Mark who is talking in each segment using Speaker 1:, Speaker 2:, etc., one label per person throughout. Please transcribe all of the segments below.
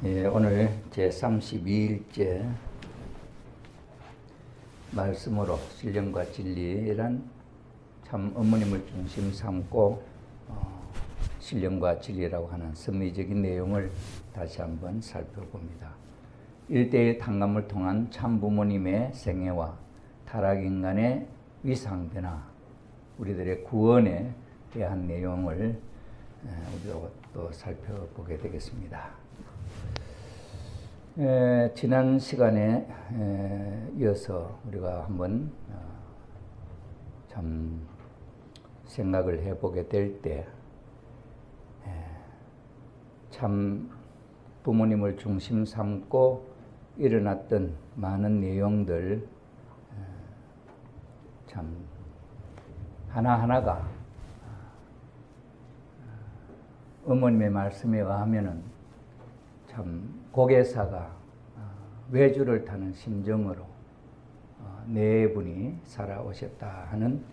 Speaker 1: 예, 오늘 제32일째 말씀으로 신령과 진리란 참 어머님을 중심 삼고 신령과 진리라고 하는 섭리적인 내용을 다시 한번 살펴봅니다. 1대1 탕감을 통한 참 부모님의 생애와 타락인간의 위상변화, 우리들의 구원에 대한 내용을 우리가 또 살펴보게 되겠습니다. 지난 시간에 이어서 우리가 한번 참 생각을 해보게 될 때 참 부모님을 중심 삼고 일어났던 많은 내용들 참 하나하나가 어머님의 말씀에 의하면은 참 고개사가 외주를 타는 심정으로 네 분이 살아오셨다 하는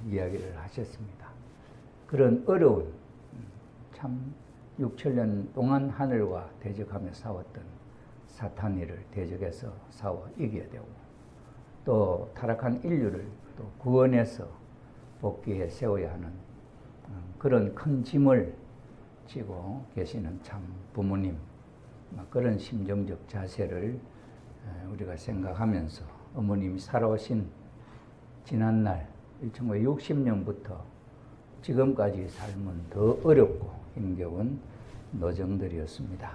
Speaker 1: 이야기를 하셨습니다. 그런 어려운 참 6천년 동안 하늘과 대적하며 싸웠던 사탄이를 대적해서 싸워 이겨야 되고 또 타락한 인류를 또 구원해서 복귀에 세워야 하는 그런 큰 짐을 지고 계시는 참 부모님, 그런 심정적 자세를 우리가 생각하면서 어머님이 살아오신 지난날 1960년부터 지금까지 삶은 더 어렵고 힘겨운 노정들이었습니다.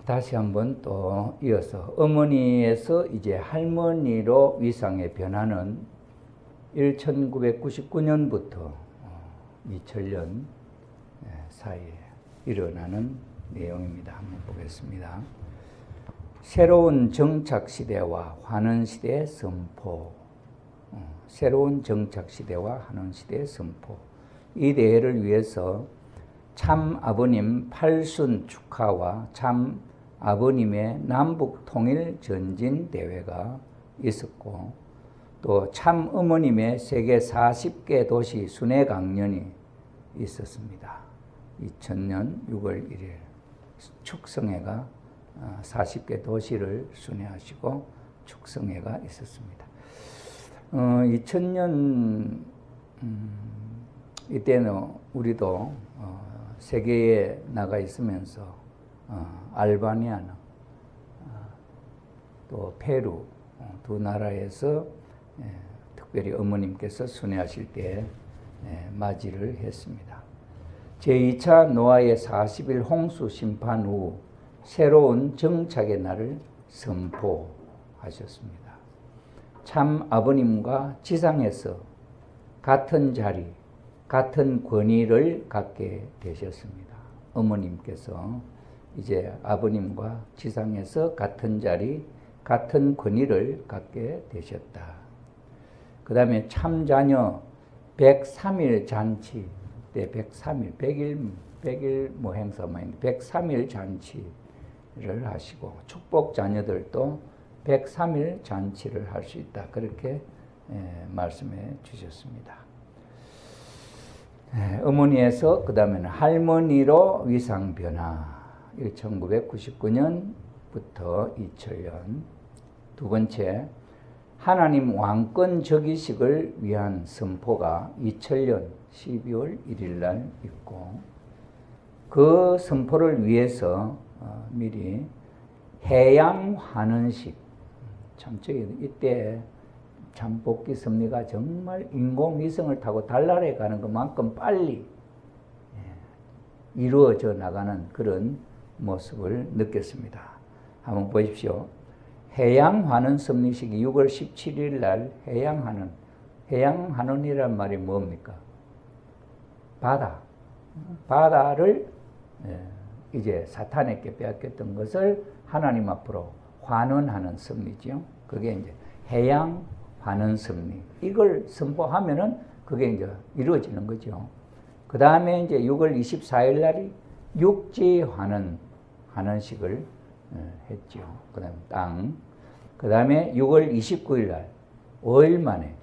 Speaker 1: 다시 한번 또 이어서 어머니에서 이제 할머니로 위상의 변화는 1999년부터 2000년 사이에 일어나는 내용입니다. 한번 보겠습니다. 새로운 정착시대와 환원시대의 선포, 새로운 정착시대와 환원시대의 선포, 이 대회를 위해서 참 아버님 팔순 축하와 참 아버님의 남북 통일 전진 대회가 있었고 또 참 어머님의 세계 40개 도시 순회 강연이 있었습니다. 2000년 6월 1일 축성회가 40개 도시를 순회하시고 축성회가 있었습니다. 2000년 이때는 우리도 세계에 나가 있으면서 알바니아나 또 페루 두 나라에서 특별히 어머님께서 순회하실 때 맞이를 했습니다. 제2차 노아의 40일 홍수 심판 후 새로운 정착의 날을 선포하셨습니다. 참 아버님과 지상에서 같은 자리, 같은 권위를 갖게 되셨습니다. 어머님께서 이제 아버님과 지상에서 같은 자리, 같은 권위를 갖게 되셨다. 그 다음에 참자녀 103일 잔치 때 103일, 100일 뭐 행사만 있는데 103일 잔치를 하시고 축복 자녀들도 103일 잔치를 할 수 있다. 그렇게 말씀해 주셨습니다. 어머니에서 그 다음에는 할머니로 위상 변화 1999년부터 2000년 두 번째 하나님 왕권 즉위식을 위한 선포가 2000년 12월 1일 날 있고 그 선포를 위해서 미리 해양 환원식 참 이때 참 복귀 섭리가 정말 인공위성을 타고 달나라에 가는 것만큼 빨리 이루어져 나가는 그런 모습을 느꼈습니다. 한번 보십시오. 해양환원 섭리식이 6월 17일 날 해양환원, 해양환원이란 말이 뭡니까? 바다를 이제 사탄에게 빼앗겼던 것을 하나님 앞으로 환원하는 섭리죠. 그게 이제 해양환원 섭리. 이걸 선포하면은 그게 이제 이루어지는 거죠. 그 다음에 이제 6월 24일 날이 육지환원식을 했죠. 그 다음에 땅. 그 다음에 6월 29일 날 5일 만에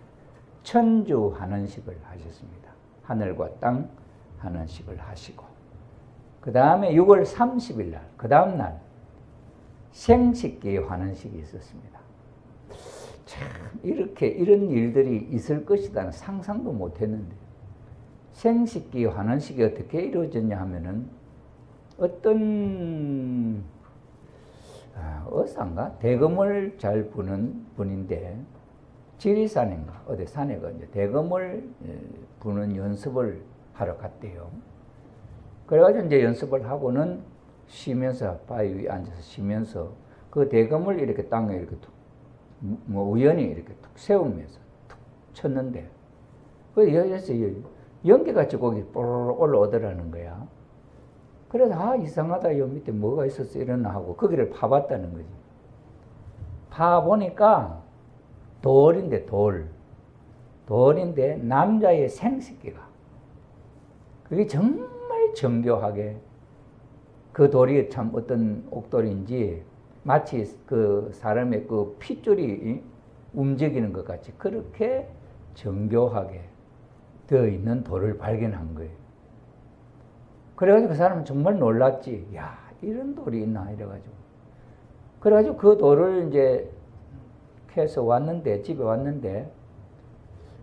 Speaker 1: 천주환원식을 하셨습니다. 하늘과 땅 환원식을 하시고 그 다음에 6월 30일 날, 그 다음 날 생식기 환원식이 있었습니다. 참 이렇게 이런 일들이 있을 것이라는 상상도 못했는데 생식기 환원식이 어떻게 이루어졌냐 하면은 어떤 어산가 대금을 잘 부는 분인데 지리산인가 어디 산에가 이제 대금을 부는 연습을 하러 갔대요. 그래가지고 이제 연습을 하고는 쉬면서 바위 위에 앉아서 쉬면서 그 대금을 이렇게 땅에 이렇게 뭐 우연히 이렇게 툭 세우면서 툭 쳤는데 그 여기서 연기같이 거기 뽀로로 올라오더라는 거야. 그래서 이상하다 여 밑에 뭐가 있었어 이러나 하고 거기를 파봤다는 거지. 파보니까 돌인데 돌인데 남자의 생식기가 그게 정말 정교하게 그 돌이 참 어떤 옥돌인지 마치 그 사람의 그 핏줄이 움직이는 것 같이 그렇게 정교하게 되어 있는 돌을 발견한 거예요. 그래가지고 그 사람은 정말 놀랐지. 야, 이런 돌이 있나 이래가지고. 그래가지고 그 돌을 이제 캐서 왔는데 집에 왔는데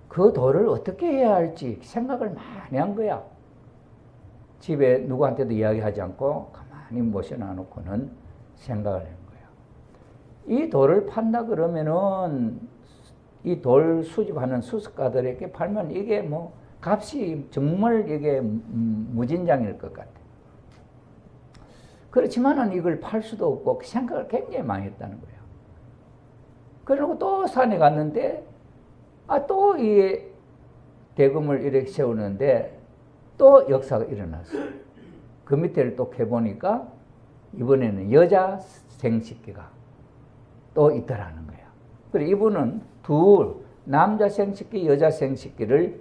Speaker 1: 그 돌을 어떻게 해야 할지 생각을 많이 한 거야. 집에 누구한테도 이야기하지 않고 가만히 모셔놔 놓고는 생각을 한 거야. 이 돌을 판다 그러면은 이 돌 수집하는 수습가들에게 팔면 이게 뭐 값이 정말 이게 무진장일 것 같아. 그렇지만은 이걸 팔 수도 없고 생각을 굉장히 많이 했다는 거야. 그리고 또 산에 갔는데 또 이 대금을 이렇게 세우는데 또 역사가 일어났어. 그 밑에를 또 캐보니까 이번에는 여자 생식기가 또 있더라는 거야. 그래 이분은 남자 생식기, 여자 생식기를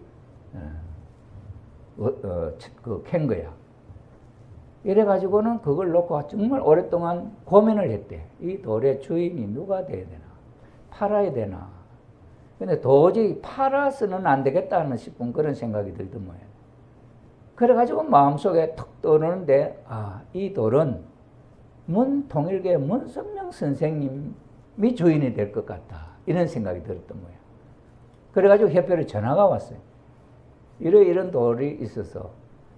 Speaker 1: 캔 거야. 이래가지고는 그걸 놓고 정말 오랫동안 고민을 했대. 이 돌의 주인이 누가 돼야 되나? 팔아야 되나? 근데 도저히 팔아서는 안 되겠다는 싶은 그런 생각이 들더만. 그래가지고 마음속에 툭 떠오르는데, 이 돌은 문통일계 문선명 선생님이 주인이 될 것 같다. 이런 생각이 들었던 거예요. 그래가지고 협회로 전화가 왔어요. 이런 돌이 있어서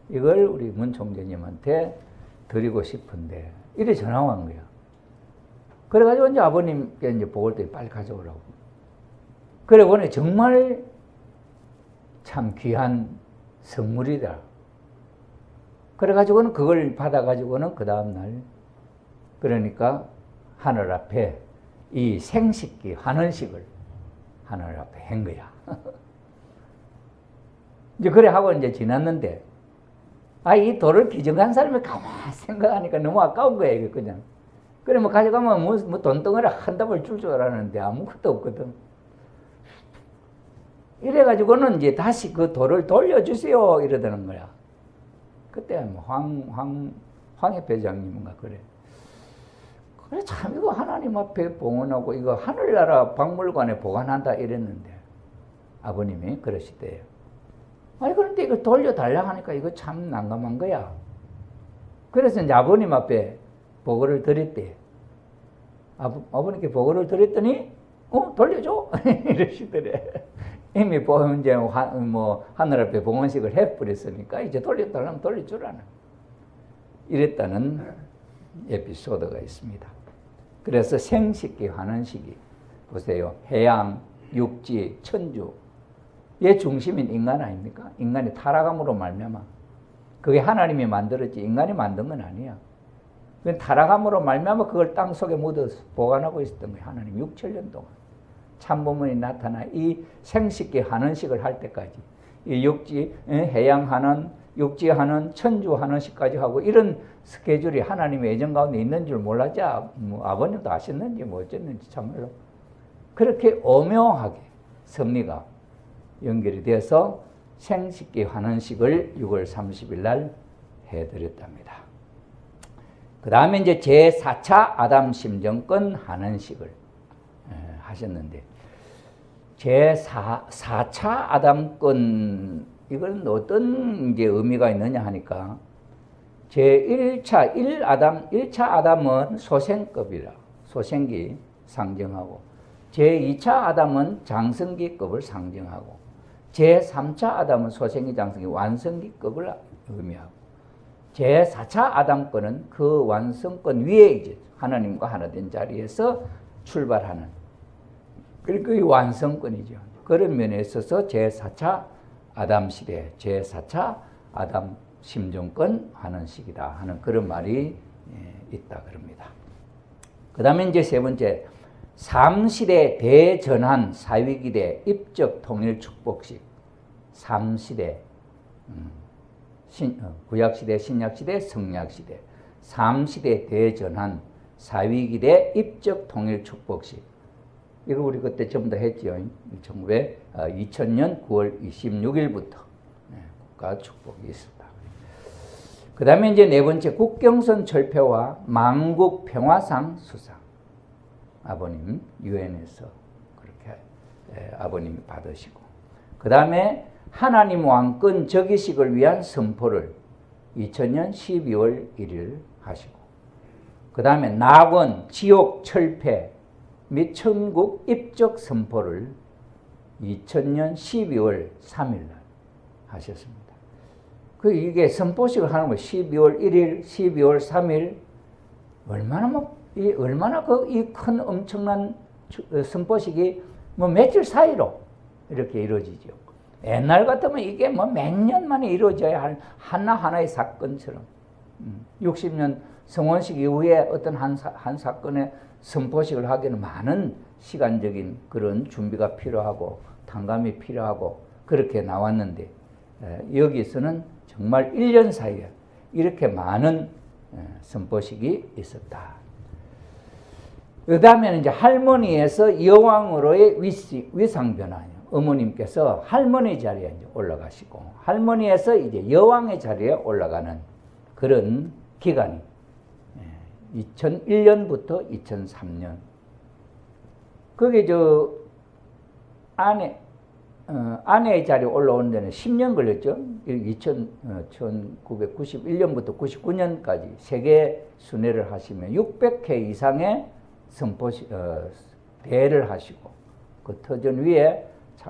Speaker 1: 이걸 우리 문 총재님한테 드리고 싶은데, 이래 전화가 온 거야. 그래가지고 이제 아버님께 이제 보고를 때 빨리 가져오라고. 그래 보니 정말 참 귀한 선물이다. 그래가지고는 그걸 받아가지고는 그 다음날, 그러니까 하늘 앞에 이 생식기 환원식을 하늘 앞에 한 거야. 이제 그래 하고 이제 지났는데, 이 돌을 기증한 사람이 가만히 생각하니까 너무 아까운 거야, 이거 그냥. 그래, 뭐 가져가면 뭐 돈덩어리 한 답을 줄 줄 알았는데 아무것도 없거든. 이래가지고는 이제 다시 그 돌을 돌려주세요, 이러더는 거야. 그때 뭐 황협회장님인가 그래. 그래, 참 이거 하나님 앞에 봉헌하고 이거 하늘나라 박물관에 보관한다 이랬는데 아버님이 그러시대요. 그런데 이거 돌려달라 하니까 이거 참 난감한 거야. 그래서 이제 아버님 앞에 보고를 드렸대. 아버님께 보고를 드렸더니, 돌려줘? 이러시더래. 이미 이제 하늘 앞에 봉헌식을 해버렸으니까 이제 돌려달라면 돌려주라는. 이랬다는 에피소드가 있습니다. 그래서 생식기 환원식이, 보세요. 해양, 육지, 천주. 얘 중심인 인간 아닙니까? 인간이 타락함으로 말미암아. 그게 하나님이 만들었지 인간이 만든 건 아니야. 그건 타락함으로 말미암아 그걸 땅 속에 묻어서 보관하고 있었던 거야. 하나님 6,000년 동안. 참부문이 나타나 이 생식기 환원식을 할 때까지 이 육지, 해양 환원, 육지 환원, 천주 환원식까지 하고 이런 스케줄이 하나님의 예정 가운데 있는 줄 몰랐지. 뭐 아버님도 아셨는지 뭐 어쨌는지 참말로 그렇게 오묘하게 섭리가 연결이 되어서 생식기 환원식을 6월 30일 날 해드렸답니다. 그 다음에 이제 제4차 아담 심정권 환원식을 하셨는데, 제4차 아담권, 이건 어떤 이제 의미가 있느냐 하니까, 제1차 1차 아담은 소생급이라 소생기 상징하고 제2차 아담은 장성기급을 상징하고 제3차 아담은 소생기 장성기 완성기급을 의미하고 제4차 아담권은 그 완성권 위에 이제 하나님과 하나 된 자리에서 출발하는 그게 완성권이죠. 그런 면에 있어서 제4차 아담 시대, 제4차 아담 심정권 하는 시기다 하는 그런 말이 있다 그럽니다. 그 다음에 이제 세 번째 3시대 대전환 사위기대 입적 통일 축복식 3시대 구약시대, 신약시대, 성약시대 3시대 대전환 사위기대 입적 통일 축복식 이거 우리 그때 전부 다 했죠. 2000년 9월 26일부터 국가 축복이 있었다. 그 다음에 이제 네 번째 국경선 철폐와 만국 평화상 수상 아버님 유엔에서 그렇게 아버님이 받으시고 그 다음에 하나님 왕권 즉위식을 위한 선포를 2000년 12월 1일 하시고 그 다음에 낙원 지옥 철폐 및 천국 입적 선포를 2000년 12월 3일 날 하셨습니다. 이게 선포식을 하는 거 12월 1일, 12월 3일 얼마나 이 큰 엄청난 선포식이 며칠 사이로 이렇게 이루어지죠. 옛날 같으면 이게 몇 년 만에 이루어져야 할 하나하나의 사건처럼 60년 성원식 이후에 어떤 한 사건의 선포식을 하기에는 많은 시간적인 그런 준비가 필요하고 탕감이 필요하고 그렇게 나왔는데 여기서는 정말 1년 사이에 이렇게 많은 선포식이 있었다. 그 다음에는 이제 할머니에서 여왕으로의 위상 변화예요. 어머님께서 할머니 자리에 이제 올라가시고 할머니에서 이제 여왕의 자리에 올라가는 그런 기간이 2001년부터 2003년. 그게 아내의 자리에 올라오는 데는 10년 걸렸죠. 1991년부터 99년까지 세계 순회를 하시면 600회 이상의 대회를 하시고 그 터전 위에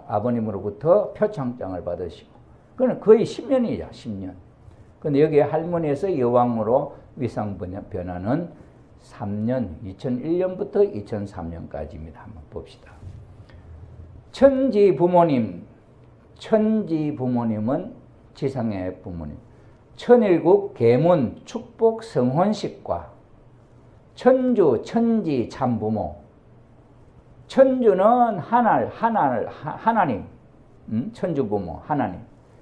Speaker 1: 아버님으로부터 표창장을 받으시고 그건 거의 10년이죠. 10년. 근데 여기 할머니에서 여왕으로 위상 변화는 3년, 2001년부터 2003년까지입니다. 한번 봅시다. 천지 부모님은 지상의 부모님. 천일국 계문 축복 성혼식과 천지 참부모. 천주는 하나님, 천주부모, 하나님.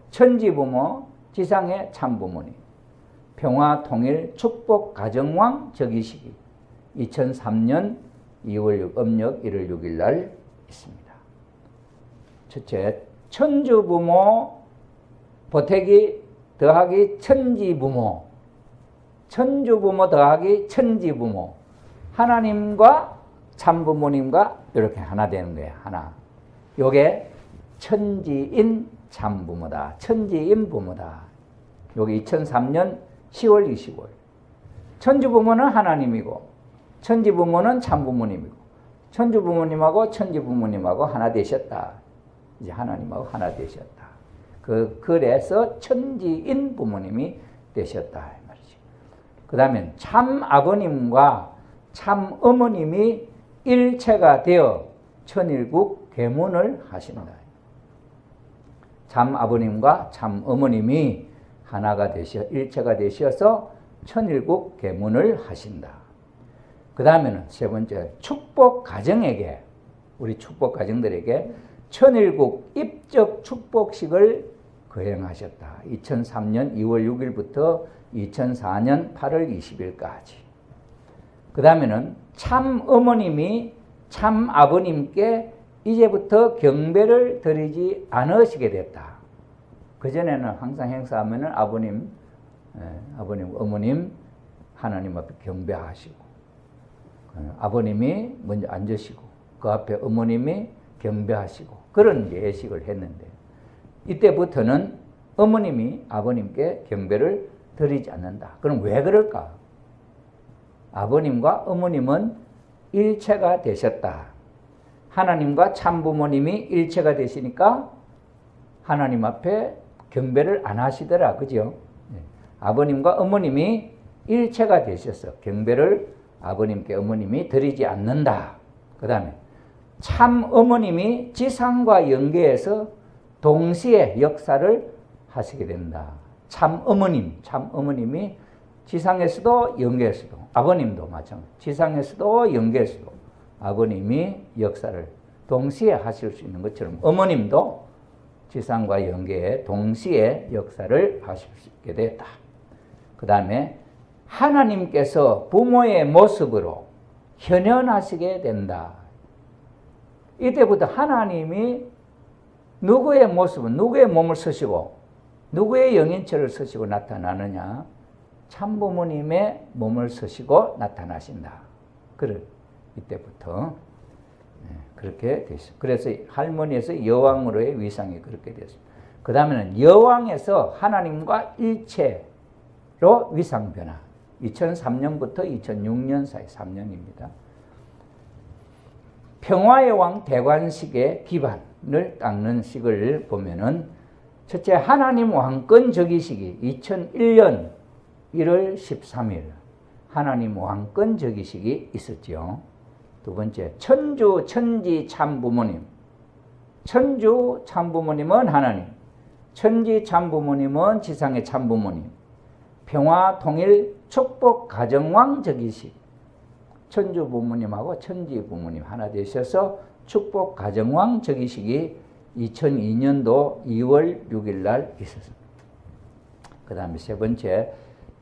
Speaker 1: 천지부모, 지상의 참부모님. 평화 통일 축복 가정왕 즉위식이 2003년 2월 6 음력 1월 6일 날 있습니다. 첫째, 천주부모 보태기 더하기 천지부모, 천주부모 더하기 천지부모, 하나님과 참부모님과 이렇게 하나 되는 거예요. 하나. 요게 천지인 참부모다. 천지인 부모다. 요게 2003년 10월 25일. 천주부모는 하나님이고 천지부모는 참부모님이고 천주부모님하고 천지부모님하고 하나 되셨다. 이제 하나님하고 하나 되셨다. 그래서 천지인 부모님이 되셨다 이 말이죠. 그 다음에 참 아버님과 참 어머님이 일체가 되어 천일국 계문을 하신다. 참 아버님과 참 어머님이 하나가 되셔 일체가 되셔서 천일국 계문을 하신다. 그 다음에는 세 번째 축복 가정에게 우리 축복 가정들에게 천일국 입적 축복식을 거행하셨다. 2003년 2월 6일부터 2004년 8월 20일까지. 그 다음에는 참 어머님이 참 아버님께 이제부터 경배를 드리지 않으시게 됐다. 그전에는 항상 행사하면은 아버님, 어머님 하나님 앞에 경배하시고 아버님이 먼저 앉으시고 그 앞에 어머님이 경배하시고 그런 예식을 했는데 이때부터는 어머님이 아버님께 경배를 드리지 않는다. 그럼 왜 그럴까? 아버님과 어머님은 일체가 되셨다. 하나님과 참부모님이 일체가 되시니까 하나님 앞에 경배를 안 하시더라. 그죠? 아버님과 어머님이 일체가 되셔서 경배를 아버님께 어머님이 드리지 않는다. 그 다음에 참 어머님이 지상과 영계에서 동시에 역사를 하시게 된다. 참 어머님이 지상에서도 영계에서도 아버님도 마찬가지. 지상에서도 영계에서도 아버님이 역사를 동시에 하실 수 있는 것처럼 어머님도 지상과 영계에 동시에 역사를 하실 수 있게 됐다. 그 다음에 하나님께서 부모의 모습으로 현현하시게 된다. 이때부터 하나님이 누구의 모습은 누구의 몸을 쓰시고 누구의 영인체를 쓰시고 나타나느냐? 참부모님의 몸을 쓰시고 나타나신다. 그래 이때부터 그렇게 됐어요. 그래서 할머니에서 여왕으로의 위상이 그렇게 됐습니다. 그 다음에는 여왕에서 하나님과 일체로 위상 변화. 2003년부터 2006년 사이 3년입니다. 평화의 왕 대관식의 기반을 닦는 식을 보면은 첫째 하나님 왕권 즉위식이 2001년 1월 13일 하나님 왕권 즉위식이 있었죠. 두 번째 천주 천지 참부모님. 천주 참부모님은 하나님, 천지 참부모님은 지상의 참부모님. 평화 통일 축복 가정왕 즉위식. 천주 부모님하고 천지 부모님 하나 되셔서 축복 가정왕 즉위식이 2002년도 2월 6일 날 있었습니다. 그 다음에 세 번째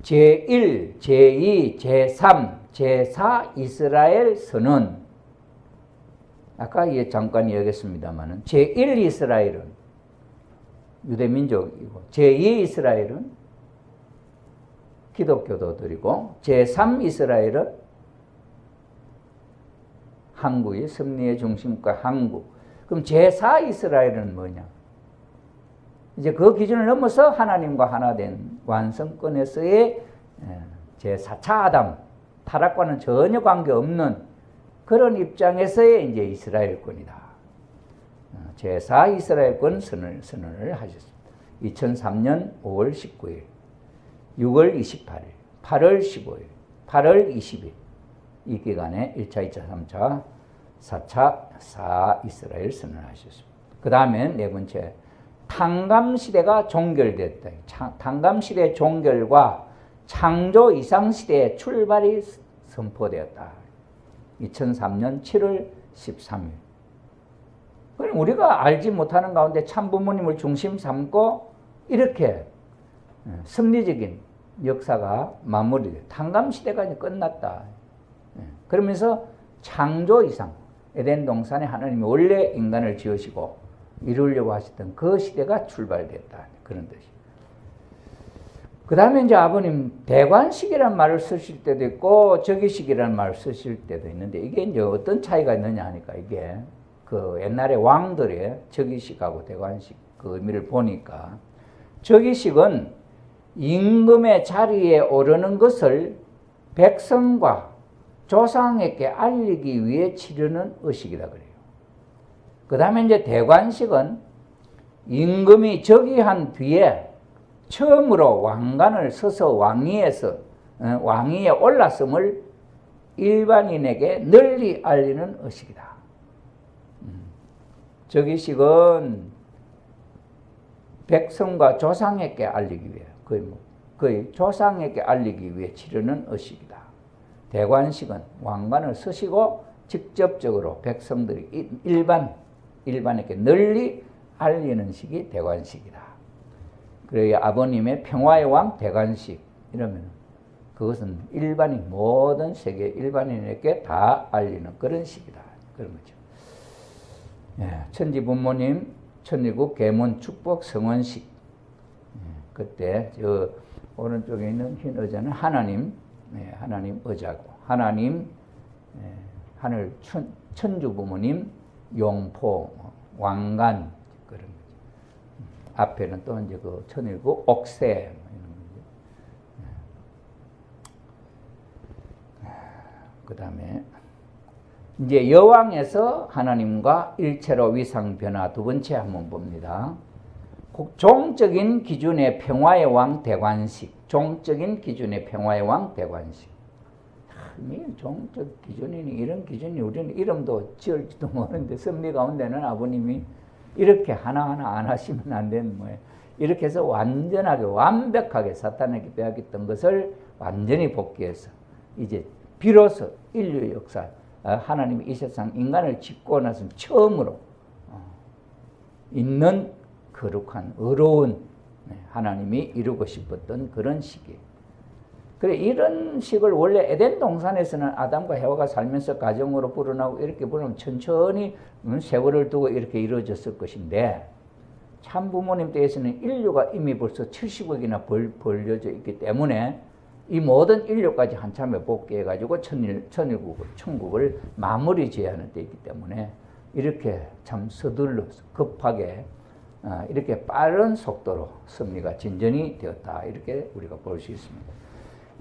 Speaker 1: 제1, 제2, 제3, 제4 이스라엘 선언. 아까 잠깐 이야기했습니다만 제1 이스라엘은 유대민족이고 제2 이스라엘은 기독교도들이고 제3 이스라엘은 한국이 섭리의 중심과 한국. 그럼 제4 이스라엘은 뭐냐? 이제 그 기준을 넘어서 하나님과 하나 된 완성권에서의 제4차 아담, 타락과는 전혀 관계없는 그런 입장에서의 이제 이스라엘권이다. 제4 이스라엘권 선언을 하셨습니다. 2003년 5월 19일, 6월 28일, 8월 15일, 8월 20일 이 기간에 1차, 2차, 3차, 4차 4 이스라엘 선언하셨습니다. 그 다음에 네 번째 탕감시대가 종결됐다. 탕감시대 종결과 창조 이상시대의 출발이 선포되었다. 2003년 7월 13일. 그럼 우리가 알지 못하는 가운데 참부모님을 중심 삼고 이렇게 섭리적인 역사가 마무리돼. 탕감시대가 이제 끝났다. 그러면서 창조 이상, 에덴 동산에 하나님이 원래 인간을 지으시고 이루려고 하셨던 그 시대가 출발됐다. 그런 뜻이. 그 다음에 이제 아버님 대관식이라는 말을 쓰실 때도 있고 즉위식이라는 말을 쓰실 때도 있는데 이게 이제 어떤 차이가 있느냐 하니까 이게 그 옛날에 왕들의 즉위식하고 대관식 그 의미를 보니까 즉위식은 임금의 자리에 오르는 것을 백성과 조상에게 알리기 위해 치르는 의식이다 그래요. 그 다음에 이제 대관식은 임금이 즉위한 뒤에 처음으로 왕관을 서서 왕위에 올랐음을 일반인에게 널리 알리는 의식이다. 즉위식은 백성과 조상에게 알리기 위해 거의 조상에게 알리기 위해 치르는 의식이다. 대관식은 왕관을 쓰시고 직접적으로 백성들이 일반에게 널리 알리는 식이 대관식이다. 그래야 아버님의 평화의 왕 대관식 이러면 그것은 모든 세계 일반인에게 다 알리는 그런 식이다. 그런 거죠. 천지 부모님, 천리국 계문 축복 성원식. 그때 저 오른쪽에 있는 흰 의자는 하나님 의자고 하나님 하늘 천주 부모님 용포 왕관 그런 거죠. 앞에는 또 이제 그 천일국 옥새 그 다음에 이제 여왕에서 하나님과 일체로 위상 변화 두 번째 한번 봅니다. 종적인 기준의 평화의 왕 대관식. 종적인 기준의 평화의 왕 대관식. 종적 기준이니 이런 기준이 우리는 이름도 지을지도 모르는데 섭리 가운데는 아버님이 이렇게 하나하나 안 하시면 안 되는 거예요. 이렇게 해서 완전하게 완벽하게 사탄에게 빼앗겼던 것을 완전히 복귀해서 이제 비로소 인류 역사 하나님이 이 세상 인간을 짓고 나서 처음으로 있는 거룩한 의로운 하나님이 이루고 싶었던 그런 시기예요. 그래 이런 식을 원래 에덴 동산에서는 아담과 해와가 살면서 가정으로 불어나고 이렇게 불어나면 천천히 세월을 두고 이렇게 이루어졌을 것인데 참 부모님 때에서는 인류가 이미 벌써 70억이나 벌려져 있기 때문에 이 모든 인류까지 한참에 복귀해가지고 천국을 마무리 지어야 하는 때이기 때문에 이렇게 참 서둘러서 급하게 이렇게 빠른 속도로 섭리가 진전이 되었다. 이렇게 우리가 볼 수 있습니다.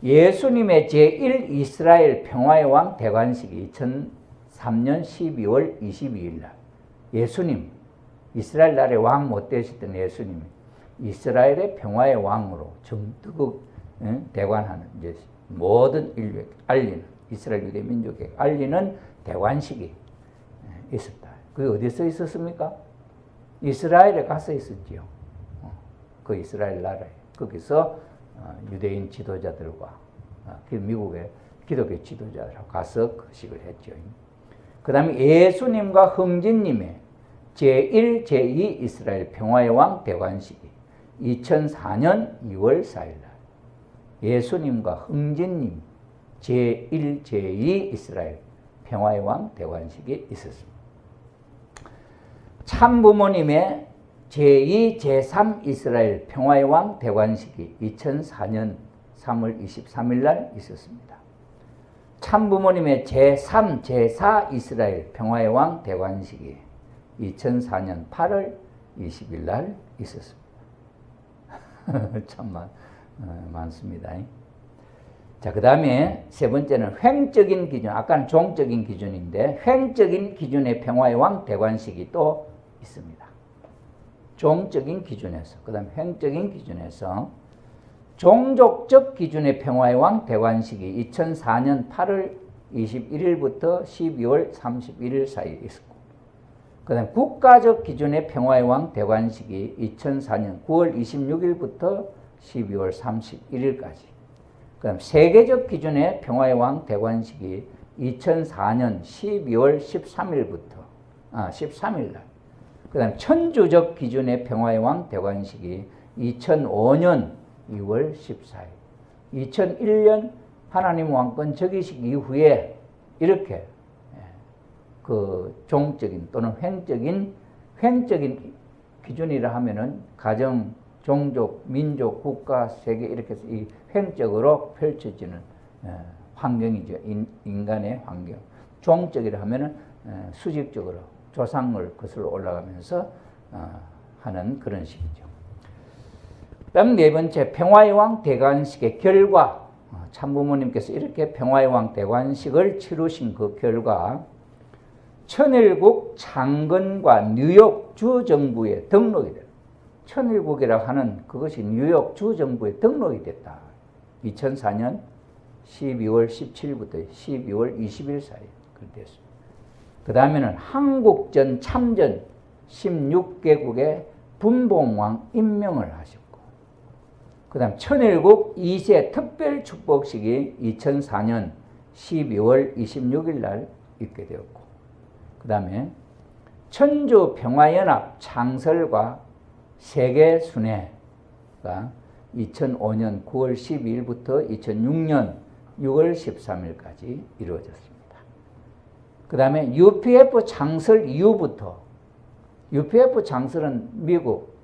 Speaker 1: 예수님의 제1 이스라엘 평화의 왕 대관식이 2003년 12월 22일 날 예수님, 이스라엘 나라의 왕 못 되셨던 예수님이 이스라엘의 평화의 왕으로 정득 대관하는 이제 모든 인류에게 알리는 이스라엘 유대 민족에게 알리는 대관식이 있었다. 그게 어디서 있었습니까? 이스라엘에 가서 있었지요. 그 이스라엘 나라에 거기서 유대인 지도자들과 미국의 기독교 지도자들하고 가서 그 식을 했죠. 그 다음에 예수님과 흥진님의 제1, 제2 이스라엘 평화의 왕 대관식이 2004년 2월 4일 날 예수님과 흥진님 제1, 제2 이스라엘 평화의 왕 대관식이 있었습니다. 참부모님의 제2, 제3 이스라엘 평화의 왕 대관식이 2004년 3월 23일 날 있었습니다. 참부모님의 제3, 제4 이스라엘 평화의 왕 대관식이 2004년 8월 20일 날 있었습니다. 참 많습니다. 자, 그 다음에 세 번째는 횡적인 기준, 아까는 종적인 기준인데 횡적인 기준의 평화의 왕 대관식이 또 있습니다. 종적인 기준에서, 그 다음에 횡적인 기준에서 종족적 기준의 평화의 왕 대관식이 2004년 8월 21일부터 12월 31일 사이에 있었고, 그 다음에 국가적 기준의 평화의 왕 대관식이 2004년 9월 26일부터 12월 31일까지, 그 다음 세계적 기준의 평화의 왕 대관식이 2004년 12월 13일 날, 그 다음 천주적 기준의 평화의 왕 대관식이 2005년 2월 14일, 2001년 하나님 왕권 즉위식 이후에 이렇게 그 종적인 또는 횡적인 기준이라 하면은 가정, 종족, 민족, 국가, 세계 이렇게 해서 이 횡적으로 펼쳐지는 환경이죠. 인간의 환경. 종적이라 하면은 수직적으로 조상을 거슬러 올라가면서 하는 그런 식이죠. 다음 네 번째, 평화의 왕 대관식의 결과. 참부모님께서 이렇게 평화의 왕 대관식을 치르신 그 결과 천일국 창건과 뉴욕 주정부에 등록이 됐다. 천일국이라고 하는 그것이 뉴욕 주정부에 등록이 됐다. 2004년 12월 17일부터 12월 20일 사이에 그렇게 됐습니다. 그 다음에는 한국전 참전 16개국의 분봉왕 임명을 하셨고, 그 다음 천일국 2세 특별축복식이 2004년 12월 26일 날 있게 되었고, 그 다음에 천주평화연합 창설과 세계순회가 2005년 9월 12일부터 2006년 6월 13일까지 이루어졌습니다. 그 다음에 UPF 창설 이후부터, UPF 창설은 미국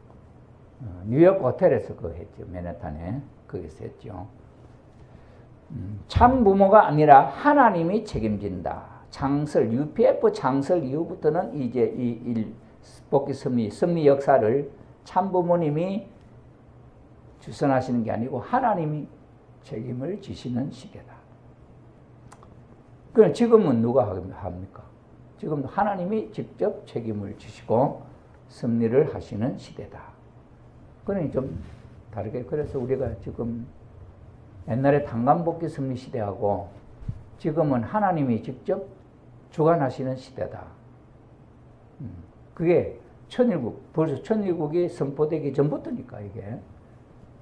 Speaker 1: 뉴욕 호텔에서 그거 했죠. 맨해튼에 거기서 했죠. 참부모가 아니라 하나님이 책임진다. 창설, UPF 창설 이후부터는 이제 이 복귀 섭리 역사를 참부모님이 주선하시는 게 아니고 하나님이 책임을 지시는 시기다. 그럼 지금은 누가 합니까? 지금 하나님이 직접 책임을 지시고 섭리를 하시는 시대다. 그러니 좀 다르게, 그래서 우리가 지금 옛날에 탄감복귀 섭리 시대하고 지금은 하나님이 직접 주관하시는 시대다. 그게 천일국, 벌써 천일국이 선포되기 전부터니까 이게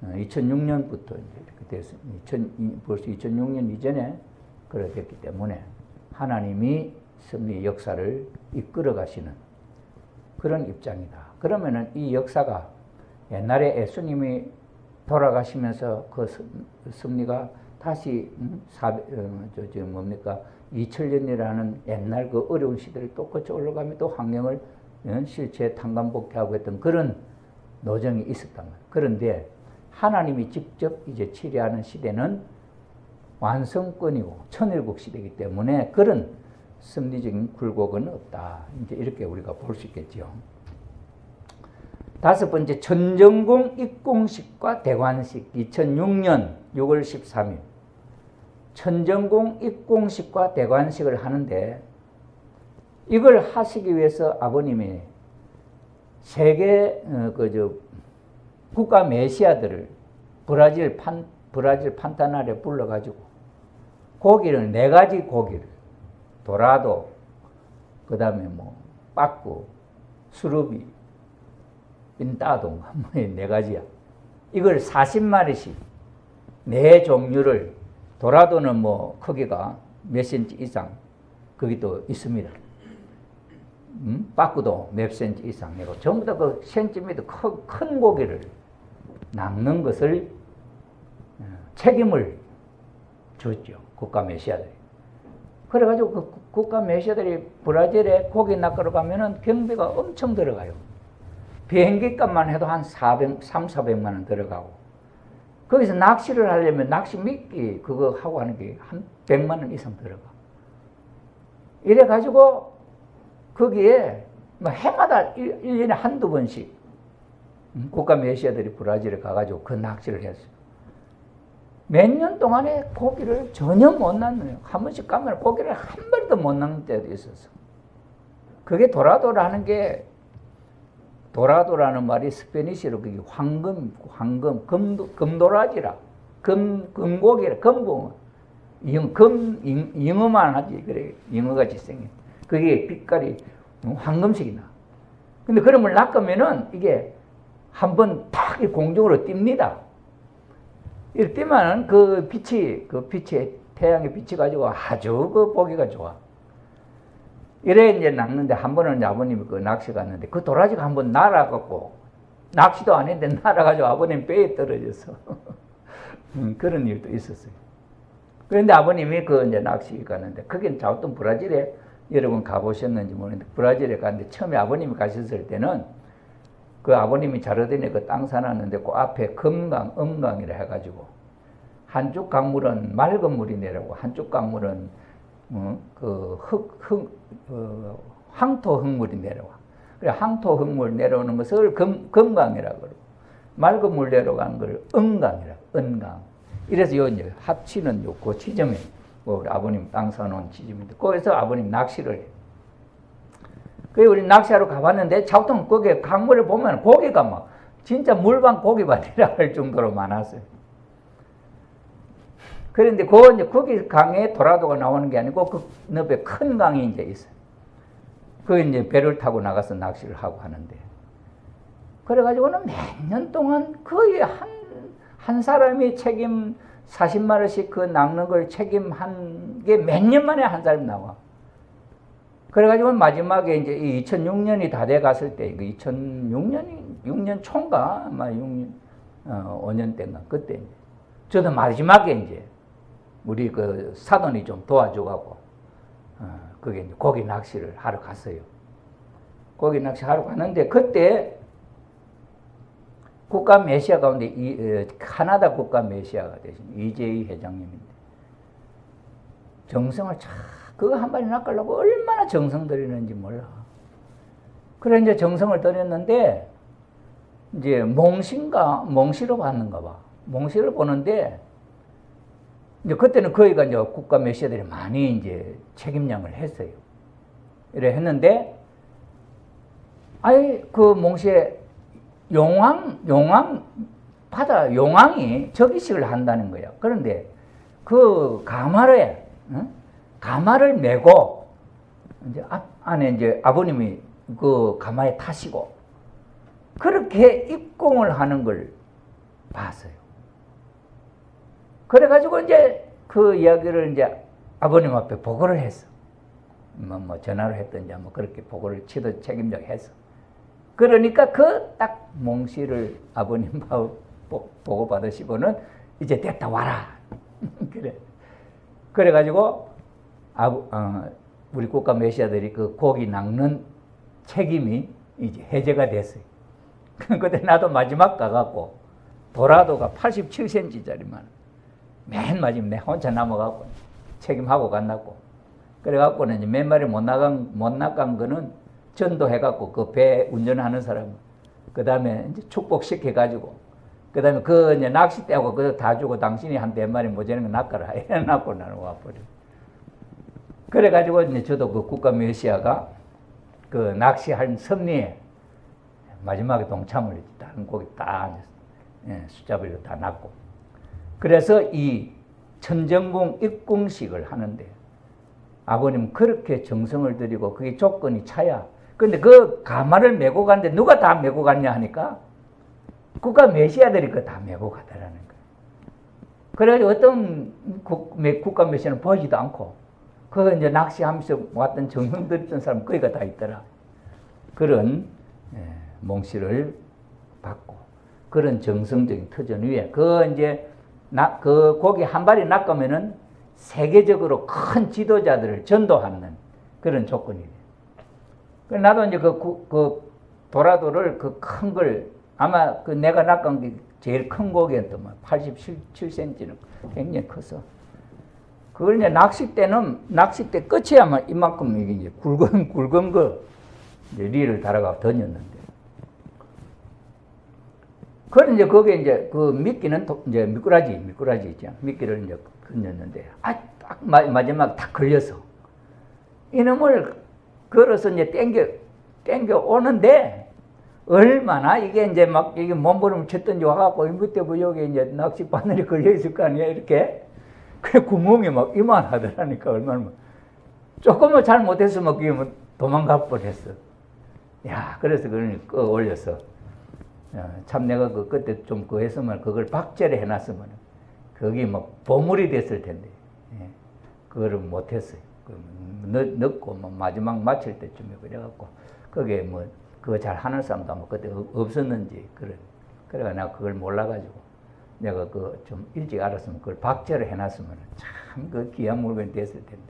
Speaker 1: 2006년부터 이렇게 됐습니다. 벌써 2006년 이전에 그렇게 됐기 때문에 하나님이 섭리 역사를 이끌어 가시는 그런 입장이다. 그러면은 이 역사가 옛날에 예수님이 돌아가시면서 그 섭리가 다시 2000년이라는 옛날 그 어려운 시대를 또 거쳐 올라가면 또 환경을 실체 탄감복귀하고 했던 그런 노정이 있었단 말이에요. 그런데 하나님이 직접 이제 치료하는 시대는 완성권이고 천일국 시대이기 때문에 그런 섭리적인 굴곡은 없다. 이제 이렇게 우리가 볼 수 있겠죠. 다섯 번째, 천정궁 입궁식과 대관식. 2006년 6월 13일 천정궁 입궁식과 대관식을 하는데, 이걸 하시기 위해서 아버님이 세계 국가 메시아들을 브라질 판타나레 불러가지고 고기를 4가지 고기를, 도라도, 그 다음에 빠꾸, 수루비, 빈따동, 4가지야. 이걸 40마리씩 4종류를, 도라도는 크기가 몇 센치 이상 거기 또 있습니다. 빠꾸도 몇 센치 이상이고 전부 다 그 센티미터 큰 고기를 낚는 것을 책임을 줬죠. 국가 메시아들이. 그래가지고 그 국가 메시아들이 브라질에 고기 낚으러 가면은 경비가 엄청 들어가요. 비행기 값만 해도 한 300~400만 원 들어가고, 거기서 낚시를 하려면 낚시 미끼 그거 하고 하는 게 한 100만 원 이상 들어가. 이래가지고 거기에 해마다 1년에 한두 번씩 국가 메시아들이 브라질에 가가지고 그 낚시를 했어요. 몇 년 동안에 고기를 전혀 못 낚는, 한 번씩 가면 고기를 한 마리도 못 낚는 때도 있었어. 그게 도라도라는 게, 도라도라는 말이 스페니쉬로 그게 금도라지라, 금고기라, 금붕어. 잉어만 하지, 그래, 잉어같이 생긴. 그게 빛깔이 황금색이 나. 근데 그러면 낚으면은 이게 한번 탁 공중으로 띱니다. 이렇게 뜨면 그 빛이, 태양의 빛이 가지고 아주 그 보기가 좋아. 이래 이제 낚는데, 한 번은 아버님이 그 낚시 갔는데 그 도라지가 한 번 날아갔고, 낚시도 안 했는데 날아가지고 아버님 배에 떨어져서 그런 일도 있었어요. 그런데 아버님이 그 이제 낚시 갔는데, 그게 어떤 브라질에 여러분 가보셨는지 모르겠는데, 브라질에 갔는데 처음에 아버님이 가셨을 때는 그 아버님이 자르딘에 그 땅 사놨는데 그 앞에 금강, 음강이라 해가지고 한쪽 강물은 맑은 물이 내려오고 한쪽 강물은 황토 흙물이 내려와. 그래, 황토 흙물 내려오는 것을 금강이라고 그러고, 맑은 물 내려가는 걸 은강이라고, 은강. 이래서 요 이제 합치는 그 지점에 우리 아버님 땅 사놓은 지점인데, 거기서 아버님 낚시를 해요. 그래, 우리 낚시하러 가봤는데, 자우통 거기에 강물을 보면 고기가 진짜 물반 고기밭이라 할 정도로 많았어요. 그런데 거기 강에 도라도가 나오는 게 아니고 그 옆에 큰 강이 이제 있어요. 거기 이제 배를 타고 나가서 낚시를 하고 하는데, 그래가지고는 몇 년 동안 거의 한 사람이 책임 40마리씩 그 낚는 걸 책임한 게 몇 년 만에 한 사람이 나와. 그래가지고 마지막에 이제 2006년이 다 돼 갔을 때, 6년 초인가? 아마 5년 때인가? 그때 이제. 저도 마지막에 이제 우리 그 사돈이 좀 도와줘가고, 그게 이제 고기 낚시를 하러 갔어요. 고기 낚시 하러 갔는데, 그때 국가 메시아 가운데 카나다 국가 메시아가 되신 이재희 회장님인데, 정성을 그거 한 마리 낚으려고 얼마나 정성 들이는지 몰라. 그래, 이제 정성을 들였는데, 이제 몽시로 봤는가 봐. 몽시를 보는데, 이제 그때는 거기가 이제 국가 메시아들이 많이 이제 책임량을 했어요. 이래 했는데, 그 몽시에 용왕이 즉위식을 한다는 거야. 그런데 그 가마를 메고, 이제 안에 이제 아버님이 그 가마에 타시고, 그렇게 입공을 하는 걸 봤어요. 그래가지고 이제 그 이야기를 이제 아버님 앞에 보고를 했어. 뭐 전화로 했던지 뭐 그렇게 보고를 지도 책임자가 했어. 그러니까 그 딱 몽씨를 아버님 보고 받으시고는 이제 됐다 와라. 그래. 그래가지고 우리 국가 메시아들이 그 고기 낚는 책임이 이제 해제가 됐어요. 그때 나도 마지막 가갖고 도라도가 87cm짜리만 맨 마지막 내 혼자 남아갖고 책임하고 간다고. 그래갖고는 이제 몇 마리 못 나간 거는 전도해갖고 그 배 운전하는 사람, 그 다음에 이제 축복시켜가지고, 그 다음에 그 이제 낚싯대하고 그거 다 주고 당신이 한 4마리 모자는 거 낚아라. 해놓고 나는 와버려. 그래가지고 이제 저도 그 국가 메시아가 그 낚시한 섭리에 마지막에 동참을 했지. 다른 고기 딱 숫자별로 다 낚고. 그래서 이 천정궁 입궁식을 하는데 아버님 그렇게 정성을 들이고 그게 조건이 차야. 근데 그 가마를 메고 갔는데 누가 다 메고 갔냐 하니까 국가 메시아들이 그거 다 메고 가더라는 거예요. 그래가지고 어떤 국가 메시아는 보지도 않고 그거 이제 낚시하면서 왔던 정성 들였던 사람 거기가 다 있더라. 그런 몽씨를 받고 그런 정성적인 터전 위에 그 고기 한 발이 낚으면은 세계적으로 큰 지도자들을 전도하는 그런 조건이에요. 나도 이제 그 도라도를 그 큰 걸 아마 그 내가 낚은 게 제일 큰 고기였더만 87cm는 굉장히 커서 그걸 이제 낚싯대 끝이야만 이만큼 이게 이제 굵은 거 이제 리를 달아가 던졌는데 그런 이제 거기에 이제 그 미끼는 이제 미꾸라지 있죠. 미끼를 이제 던졌는데 딱 마지막 딱 걸려서 이놈을 걸어서 이제 땡겨 오는데 얼마나 이게 이제 막 이게 몸부림을 쳤던지 와갖고 이 밑에 여기 이제 낚시 바늘이 걸려 있을 거 아니야 이렇게. 그 구멍이 막 이만하더라니까 얼마나 조금만 잘못했으면 그게 뭐 도망가 버렸어. 야 그래서 그걸 올려서 참 내가 그때 좀 했으면 그걸 박제를 해놨으면 그게 막 보물이 됐을 텐데 그거를 못했어요. 넣고 뭐 마지막 마칠 때쯤에 그래갖고 그게 뭐 그거 잘 하는 사람도 아마 그때 없었는지 그래가 내가 그걸 몰라가지고 내가 그 좀 일찍 알았으면 그걸 박제를 해놨으면 참 그 귀한 물건이 됐을 텐데.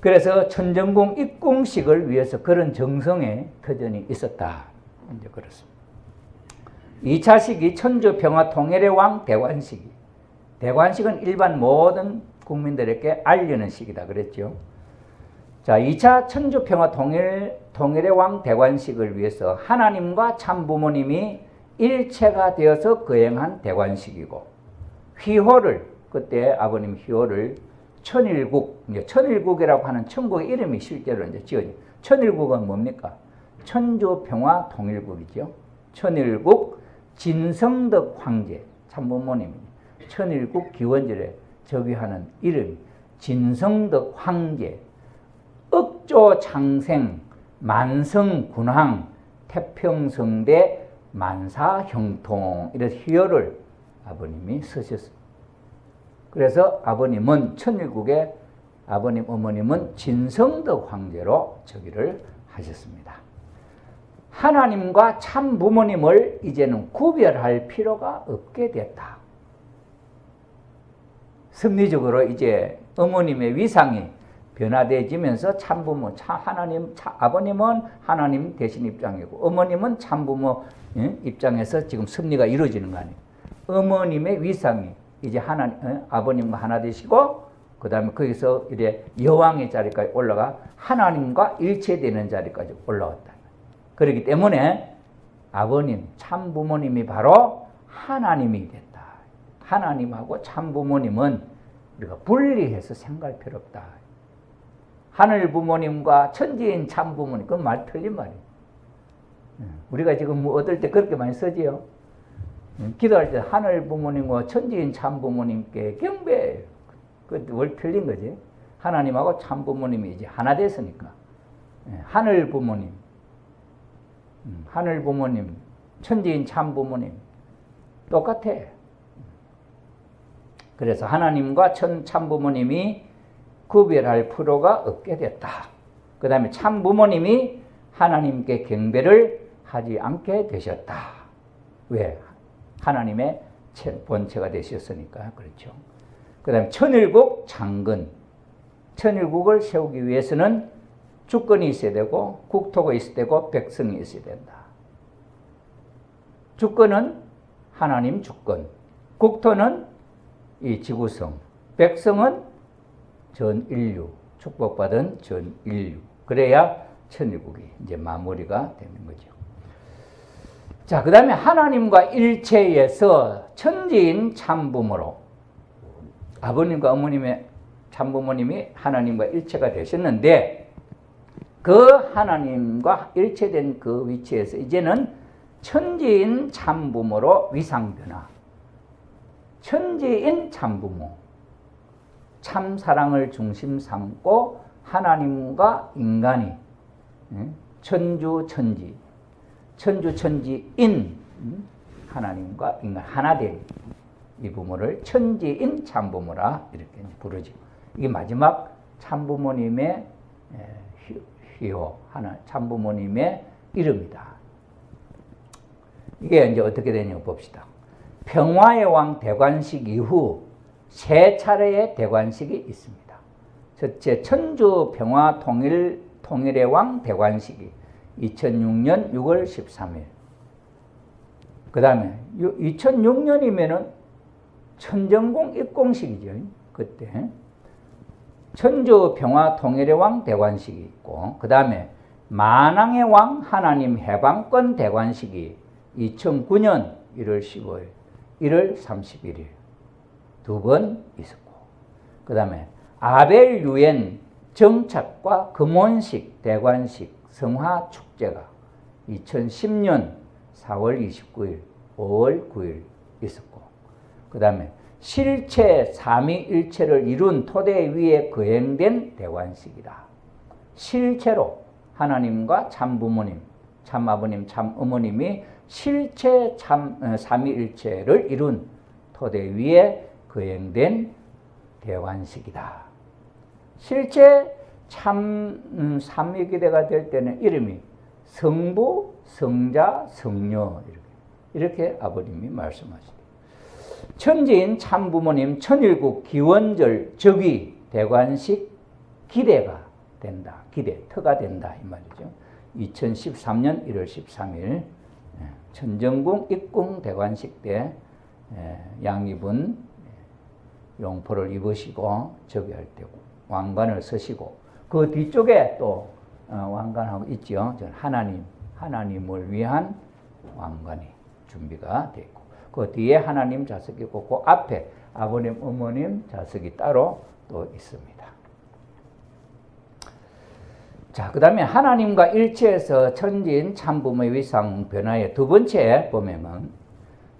Speaker 1: 그래서 천정궁 입궁식을 위해서 그런 정성의 터전이 있었다. 이제 그렇습니다. 2차 시기 천주평화통일의 왕 대관식이. 대관식은 일반 모든 국민들에게 알리는 시기다 그랬죠. 자, 2차 천주평화통일의 왕 대관식을 위해서 하나님과 참부모님이 일체가 되어서 거행한 대관식이고 휘호를 그때 아버님 휘호를 천일국이라고 하는 천국의 이름이 실제로 이제 지어진 천일국은 뭡니까? 천주평화통일국이죠. 천일국 진성덕 황제 참부모님이 천일국 기원절에 즉위하는 이름이 진성덕 황제 억조 창생 만성군왕 태평성대 만사형통 이런 희열을 아버님이 쓰셨습니다. 그래서 아버님은 천일국의 아버님 어머님은 진성덕 황제로 즉위를 하셨습니다. 하나님과 참 부모님을 이제는 구별할 필요가 없게 됐다. 섭리적으로 이제 어머님의 위상이 변화되어지면서 참부모, 아버님은 하나님 대신 입장이고 어머님은 참부모 입장에서 지금 섭리가 이루어지는 거 아니에요. 어머님의 위상이 이제 아버님과 하나 되시고 그 다음에 거기서 이제 여왕의 자리까지 올라가 하나님과 일체되는 자리까지 올라왔다. 그렇기 때문에 아버님, 참부모님이 바로 하나님이 됐다. 하나님하고 참부모님은 우리가 분리해서 생각할 필요 없다. 하늘 부모님과 천지인 참부모님, 그건 말 틀린 말이에요. 우리가 지금 뭐 얻을 때 그렇게 많이 쓰지요. 기도할 때 하늘 부모님과 천지인 참부모님께 경배. 그걸 틀린 거지. 하나님하고 참부모님이 이제 하나 됐으니까. 하늘 부모님, 하늘 부모님, 천지인 참부모님 똑같아. 그래서 하나님과 참부모님이 구별할 필요가 없게 됐다. 그 다음에 참부모님이 하나님께 경배를 하지 않게 되셨다. 왜? 하나님의 본체가 되셨으니까. 그렇죠. 그 다음에 천일국 창건. 천일국을 세우기 위해서는 주권이 있어야 되고 국토가 있어야 되고 백성이 있어야 된다. 주권은 하나님 주권, 국토는 이 지구성, 백성은 전 인류, 축복받은 전 인류. 그래야 천일국이 이제 마무리가 되는 거죠. 자, 그 다음에 하나님과 일체에서 천지인 참부모로 아버님과 어머님의 참부모님이 하나님과 일체가 되셨는데 그 하나님과 일체된 그 위치에서 이제는 천지인 참부모로 위상변화. 천지인 참부모. 참사랑을 중심 삼고 하나님과 인간이 천주천지, 천주천지인 하나님과 인간 하나 된 이 부모를 천지인 참부모라 이렇게 부르죠. 이게 마지막 참부모님의 희호, 하나 참부모님의 이름이다. 이게 이제 어떻게 되냐고 봅시다. 평화의 왕 대관식 이후 세 차례의 대관식이 있습니다. 첫째, 천주 평화 통일의 왕 대관식이 2006년 6월 13일. 그 다음에 2006년이면은 천정공 입공식이죠. 그때. 천주 평화 통일의 왕 대관식이 있고, 그 다음에 만왕의 왕 하나님 해방권 대관식이 2009년 1월 15일, 1월 31일 두 번 있었고, 그 다음에 아벨 유엔 정착과 금혼식 대관식 성화 축제가 2010년 4월 29일, 5월 9일 있었고, 그 다음에 실체 삼위일체를 이룬 토대 위에 거행된 대관식이다. 실체로 하나님과 참부모님, 참아버님, 참어머님이 실체 삼위일체를 이룬 토대 위에 거행된 대관식이다. 실제 삼위기대가 될 때는 이름이 성부, 성자, 성녀 이렇게 아버님이 말씀하시죠. 천지인 참부모님 천일국 기원절 즉위 대관식 기대가 된다. 기대, 터가 된다 이 말이죠. 2013년 1월 13일 천정궁 입궁 대관식 때 양입은 용포를 입으시고 즉위할 때 왕관을 쓰시고 그 뒤쪽에 또 왕관하고 있죠. 하나님을 위한 왕관이 준비가 되어 있고 그 뒤에 하나님 자석이 있고 그 앞에 아버님, 어머님 자석이 따로 또 있습니다. 자, 그 다음에 하나님과 일체에서 천지인 참부모의 위상 변화의 두 번째 보면은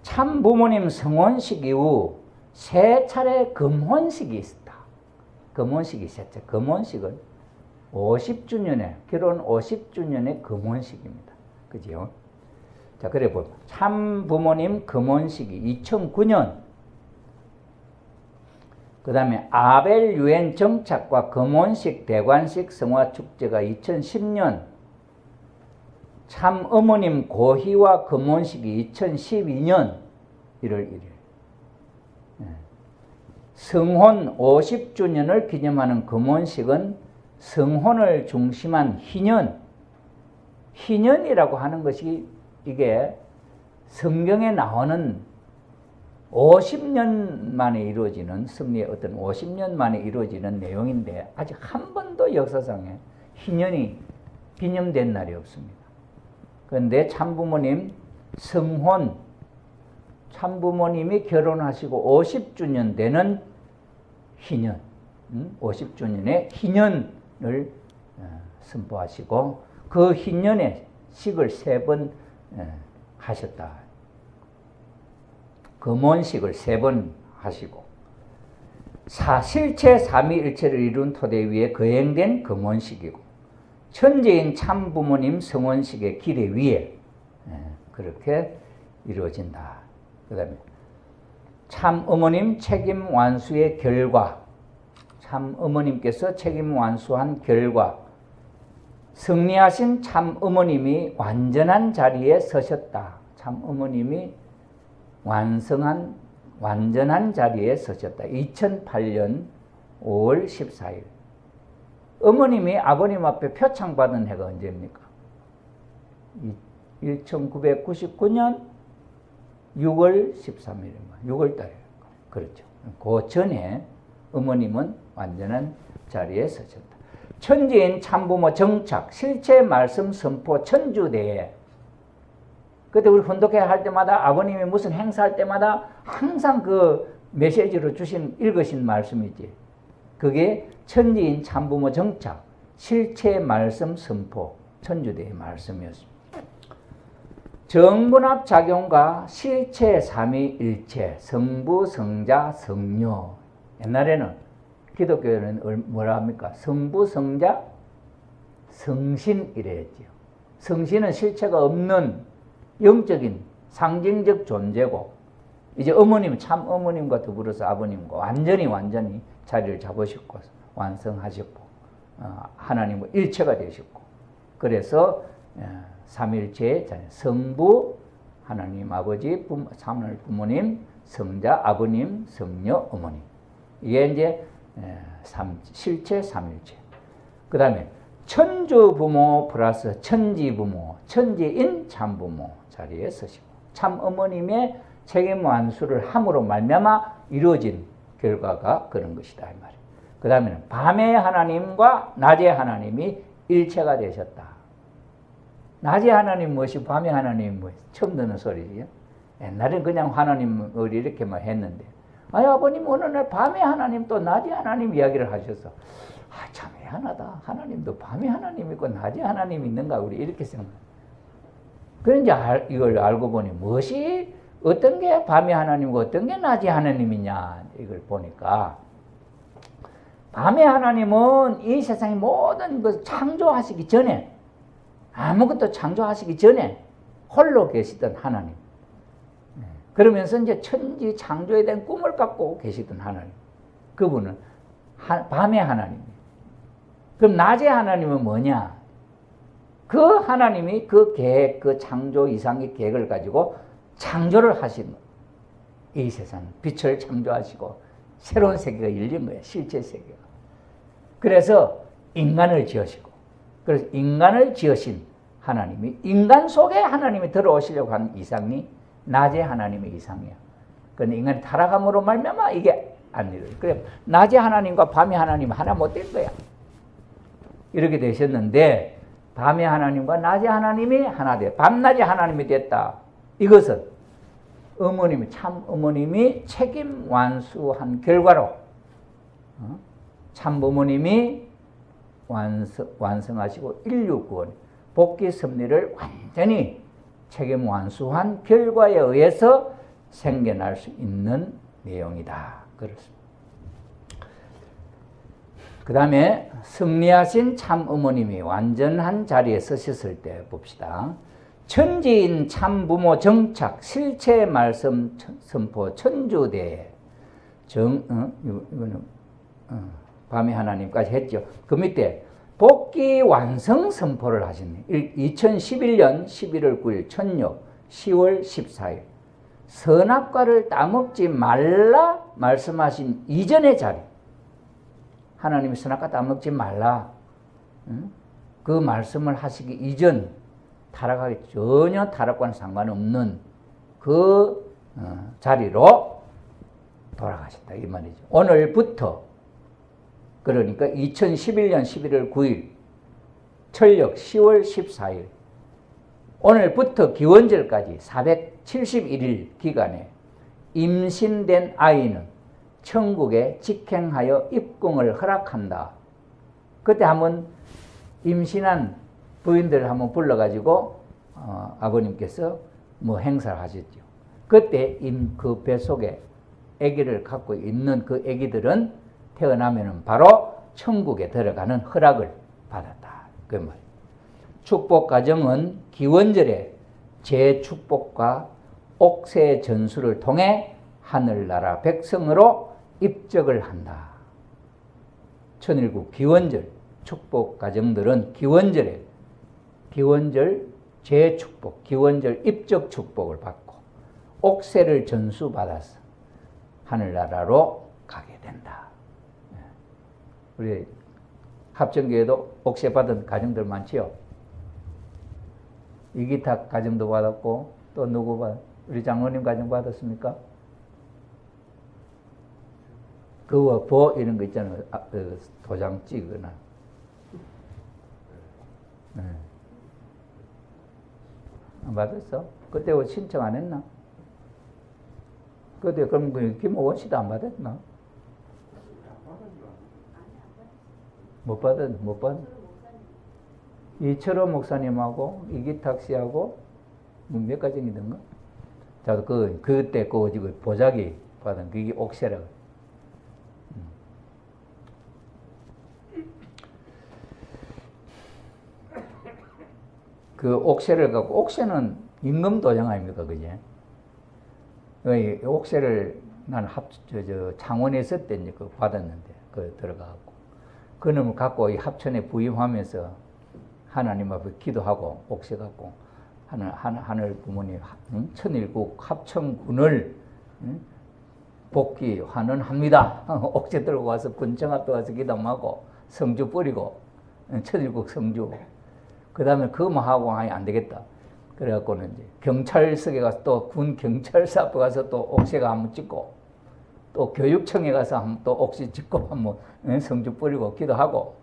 Speaker 1: 참부모님 성혼식 이후 세 차례 금혼식이 있었다. 금혼식이 있었죠. 금혼식은 50주년에, 결혼 50주년의 금혼식입니다. 그죠? 자, 그래 보면 참부모님 금혼식이 2009년, 그 다음에 아벨 유엔 정착과 금혼식 대관식 성화 축제가 2010년, 참어머님 고희와 금혼식이 2012년 1월 1일, 성혼 50주년을 기념하는 금혼식은 성혼을 중심한 희년이라고 하는 것이 이게 성경에 나오는 50년 만에 이루어지는 승리의 어떤 50년 만에 이루어지는 내용인데 아직 한 번도 역사상에 희년이 기념된 날이 없습니다. 그런데 참부모님 성혼 참부모님이 결혼하시고 50주년 되는 희년, 50주년의 희년을 선포하시고 그 희년에 식을 3번 하셨다. 금혼식을 3번 하시고 실체 삼위일체를 이룬 토대 위에 거행된 금혼식이고 천재인 참부모님 성혼식의 기대 위에 그렇게 이루어진다. 그 다음에 참어머님 책임 완수의 결과, 참어머님께서 책임 완수한 결과 승리하신 참어머님이 완전한 자리에 서셨다. 참어머님이 완전한 자리에 서셨다. 2008년 5월 14일. 어머님이 아버님 앞에 표창받은 해가 언제입니까? 1999년 6월 13일입니다. 6월 달에. 그렇죠. 그 전에 어머님은 완전한 자리에 서셨다. 천지인 참부모 정착, 실체 말씀 선포 천주대에. 그때 우리 혼독회 할 때마다 아버님이 무슨 행사할 때마다 항상 그 메시지로 읽으신 말씀이지. 그게 천지인 참부모 정착, 실체 말씀 선포 천주대의 말씀이었습니다. 정분합 작용과 실체 삼위일체, 성부, 성자, 성녀. 옛날에는 기독교에는 뭐라 합니까? 성부, 성자, 성신 이랬지요. 성신은 실체가 없는 영적인 상징적 존재고 이제 어머님, 참 어머님과 더불어서 아버님과 완전히 자리를 잡으셨고 완성하셨고 하나님과 일체가 되셨고 그래서 삼일체의 성부 하나님 아버지 하늘 부모님 성자 아버님 성녀 어머님 이게 이제 실체 삼일체. 그 다음에 천주부모 플러스 천지부모 천지인 참부모 자리에 서시고 참어머님의 책임 완수를 함으로 말미암아 이루어진 결과가 그런 것이다 이 말이에요. 그 다음에는 밤의 하나님과 낮의 하나님이 일체가 되셨다. 낮의 하나님 무엇이 밤의 하나님 무엇이 처음 듣는 소리지요. 옛날엔 그냥 하나님을 이렇게만 했는데 아버님 어느 날 밤의 하나님 또 낮의 하나님 이야기를 하셔서 참 희한하다. 하나님도 밤의 하나님 있고 낮의 하나님 있는가 우리 이렇게 생각해요. 그런데 이걸 알고 보니 무엇이 어떤 게 밤의 하나님이고 어떤 게 낮의 하나님이냐 이걸 보니까 밤의 하나님은 이 세상의 모든 것을 창조하시기 전에 아무것도 창조하시기 전에 홀로 계시던 하나님. 그러면서 이제 천지 창조에 대한 꿈을 갖고 계시던 하나님. 그분은 밤의 하나님이에요. 그럼 낮의 하나님은 뭐냐? 그 하나님이 그 계획, 그 창조 이상의 계획을 가지고 창조를 하신 이 세상, 빛을 창조하시고 새로운 세계가 열린 거예요. 실제 세계가. 그래서 인간을 지으시고 그래서 인간을 지으신 하나님이 인간 속에 하나님이 들어오시려고 하는 이상이 낮의 하나님의 이상이야. 그런데 인간이 타락함으로 말미암아 이게 안 이루어요. 그래 낮의 하나님과 밤의 하나님 하나 못 된 거야. 이렇게 되셨는데 밤의 하나님과 낮의 하나님이 하나 돼. 밤낮의 하나님이 됐다. 이것은 어머님이 참 어머님이 책임 완수한 결과로 참 부모님이 완성하시고 인류 구원 복귀 섭리를 완전히 책임 완수한 결과에 의해서 생겨날 수 있는 내용이다. 그렇습니다. 그 다음에 승리하신 참 어머님이 완전한 자리에 서셨을 때 봅시다. 천지인 참부모 정착 실체 말씀 선포 천주대 이거는 밤의 하나님까지 했죠. 그 밑에 복귀 완성 선포를 하셨네. 2011년 11월 9일 천력 10월 14일 선악과를 따먹지 말라 말씀하신 이전의 자리. 하나님이 선악과 따먹지 말라 그 말씀을 하시기 이전 타락하기 전혀 타락과는 상관없는 그 자리로 돌아가셨다 이 말이죠. 오늘부터 그러니까 2011년 11월 9일 철력 10월 14일 오늘부터 기원절까지 471일 기간에 임신된 아이는 천국에 직행하여 입궁을 허락한다. 그때 한번 임신한 부인들을 한번 불러가지고 아버님께서 뭐 행사를 하셨죠. 그때 그 뱃속에 아기를 갖고 있는 그 아기들은 태어나면은 바로 천국에 들어가는 허락을 받았다. 그 말. 축복 가정은 기원절에 재축복과 옥새 전수를 통해 하늘나라 백성으로 입적을 한다. 천일국 기원절 축복 가정들은 기원절에 기원절 재축복, 기원절 입적 축복을 받고 옥새를 전수받아서 하늘나라로 가게 된다. 우리 합천교회도 옥새 받은 가정들 많지요. 이기탁 가정도 받았고 또 누구 받? 우리 장로님 가정 받았습니까? 그거 보 이런 거 있잖아요. 도장 찍거나. 안 받았어? 그때 왜 신청 안 했나? 그때 그럼 김호원 씨도 안 받았나? 못 받았. 이철호 목사님하고 이기탁 씨하고 몇 가정이던가? 자, 그때 지금 보자기 받은 그게 옥새라고. 그 옥새를 갖고, 옥새는 임금 도장 아닙니까, 그제? 옥새를 난 창원에 있을 때 이제 그 받았는데, 들어가갖고. 그놈을 갖고 이 합천에 부임하면서 하나님 앞에 기도하고, 옥새 갖고, 하늘 부모님, 천일국 합천군을 복귀 환원합니다. 옥새 들고 와서 군청 앞에 와서 기도하고, 성주 뿌리고, 천일국 성주. 그 다음에 그거만 하고 안 되겠다. 그래갖고는 이제 경찰서에 가서 또 군 경찰서 앞에 가서 또 옥새가 한번 찍고, 또 교육청에 가서 한번 또 옥새 찍고 한번 성주 뿌리고 기도하고,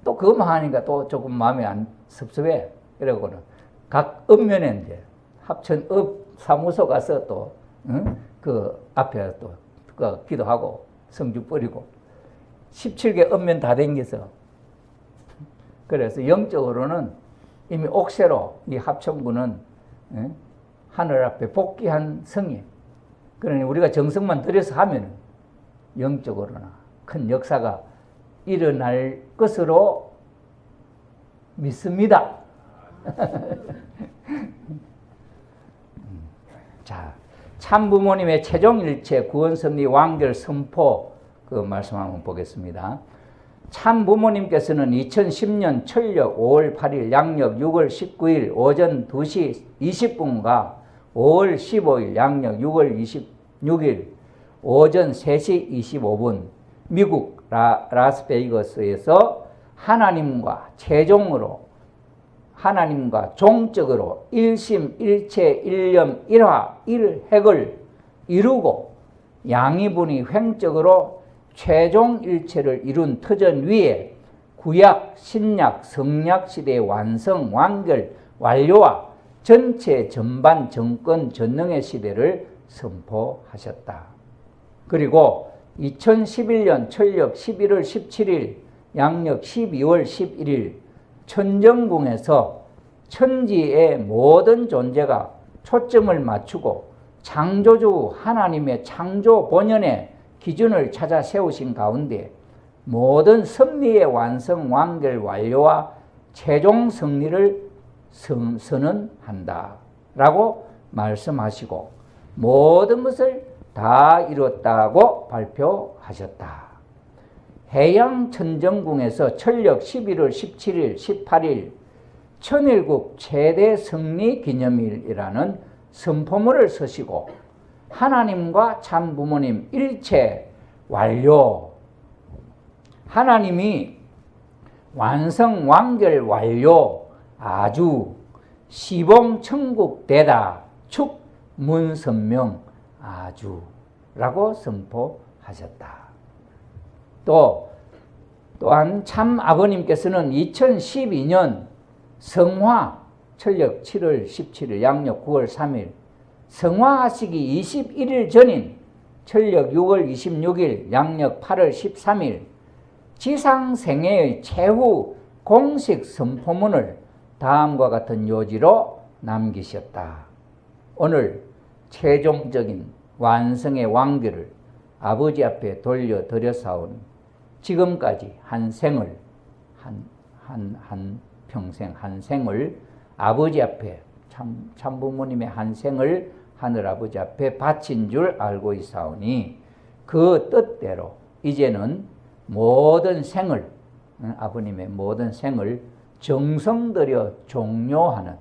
Speaker 1: 또 그거만 하니까 또 조금 마음이 안 섭섭해. 그래갖고는 각 읍면에 이제 합천읍 사무소 가서 또 그 앞에 또 기도하고 성주 뿌리고 17개 읍면 다 댕겨서, 그래서 영적으로는 이미 옥새로 이 합천군은 하늘 앞에 복귀한 성이에요. 그러니 우리가 정성만 들여서 하면 영적으로나 큰 역사가 일어날 것으로 믿습니다. 자, 참부모님의 최종일체 구원섭리 완결 선포 그 말씀 한번 보겠습니다. 참부모님께서는 2010년 철력 5월 8일 양력 6월 19일 오전 2시 20분과 5월 15일 양력 6월 26일 오전 3시 25분 미국 라스베이거스에서 하나님과 종적으로 일심 일체 일념 일화 일획을 이루고 양이분이 횡적으로 최종 일체를 이룬 터전 위에 구약, 신약, 성약 시대의 완성, 완결, 완료와 전체 전반 정권 전능의 시대를 선포하셨다. 그리고 2011년 철력 11월 17일, 양력 12월 11일 천정궁에서 천지의 모든 존재가 초점을 맞추고 창조주 하나님의 창조 본연의 기준을 찾아 세우신 가운데 모든 섭리의 완성, 완결, 완료와 최종 승리를 선언한다 라고 말씀하시고 모든 것을 다 이뤘다고 발표하셨다. 해양 천정궁에서 철력 11월 17일, 18일 천일국 최대 승리 기념일이라는 선포문을 서시고 하나님과 참부모님 일체 완료, 하나님이 완성, 완결, 완료, 아주 시봉 천국되다, 축 문선명 아주 라고 선포하셨다. 또한 참 아버님께서는 2012년 성화 철력 7월 17일 양력 9월 3일 성화하시기 21일 전인 철력 6월 26일, 양력 8월 13일 지상생애의 최후 공식 선포문을 다음과 같은 요지로 남기셨다. 오늘 최종적인 완성의 왕규를 아버지 앞에 돌려드려사오니 지금까지 한 생을 한 평생 한 생을 아버지 앞에 참부모님의 한 생을 하늘아버지 앞에 바친 줄 알고 있사오니 그 뜻대로 이제는 모든 생을 아버님의 모든 생을 정성들여 종료하는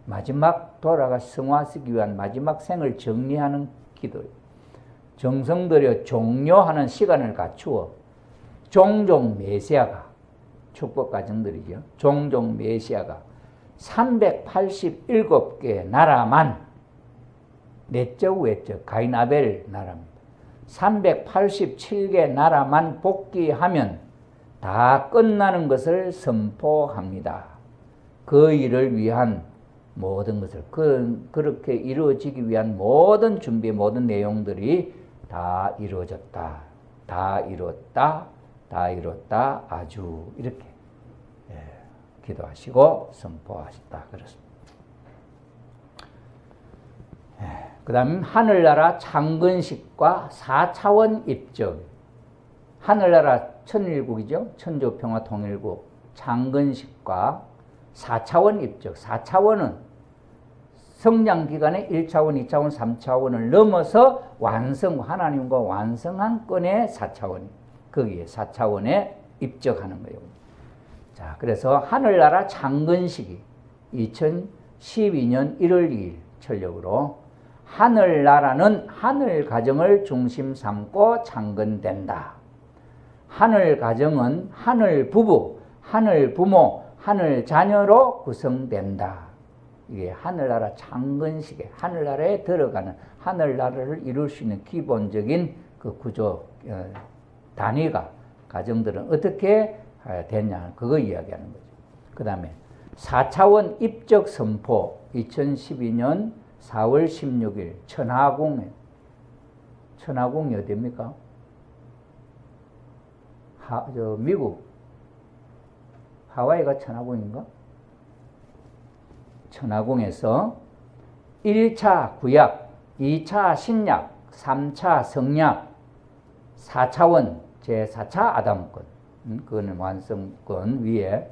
Speaker 1: 마지막 돌아가 성화시키기 위한 마지막 생을 정리하는 기도예요. 정성들여 종료하는 시간을 갖추어 종종 메시아가 축복 가정들이죠. 종종 메시아가 387개 나라만 내적 외적 가인 아벨 나라입니다. 387개 나라만 복귀하면 다 끝나는 것을 선포합니다. 그 일을 위한 모든 것을 그렇게 이루어지기 위한 모든 준비 모든 내용들이 다 이루어졌다. 다 이뤘다. 다 이뤘다. 아주 이렇게 기도하시고 선포하셨다. 그렇습니다. 그 다음 하늘나라 창건식과 4차원 입적. 하늘나라 천일국이죠. 천주평화통일국 창건식과 4차원 입적. 4차원은 성장기간의 1차원, 2차원, 3차원을 넘어서 하나님과 완성한 건의 4차원. 거기에 4차원에 입적하는 거예요. 자, 그래서 하늘나라 창건식이 2012년 1월 2일 철력으로 하늘나라는 하늘가정을 중심 삼고 창건된다. 하늘가정은 하늘부부, 하늘부모, 하늘자녀로 구성된다. 이게 하늘나라 창건식에 하늘나라에 들어가는 하늘나라를 이룰 수 있는 기본적인 그 구조 단위가 가정들은 어떻게 됐냐 그거 이야기하는 거죠. 그 다음에 4차원 입적 선포 2012년 4월 16일 천하궁이 어디입니까? 미국 하와이가 천하궁인가? 천하궁에서 1차 구약, 2차 신약, 3차 성약, 4차원 제4차 아담권, 그거는 완성권 위에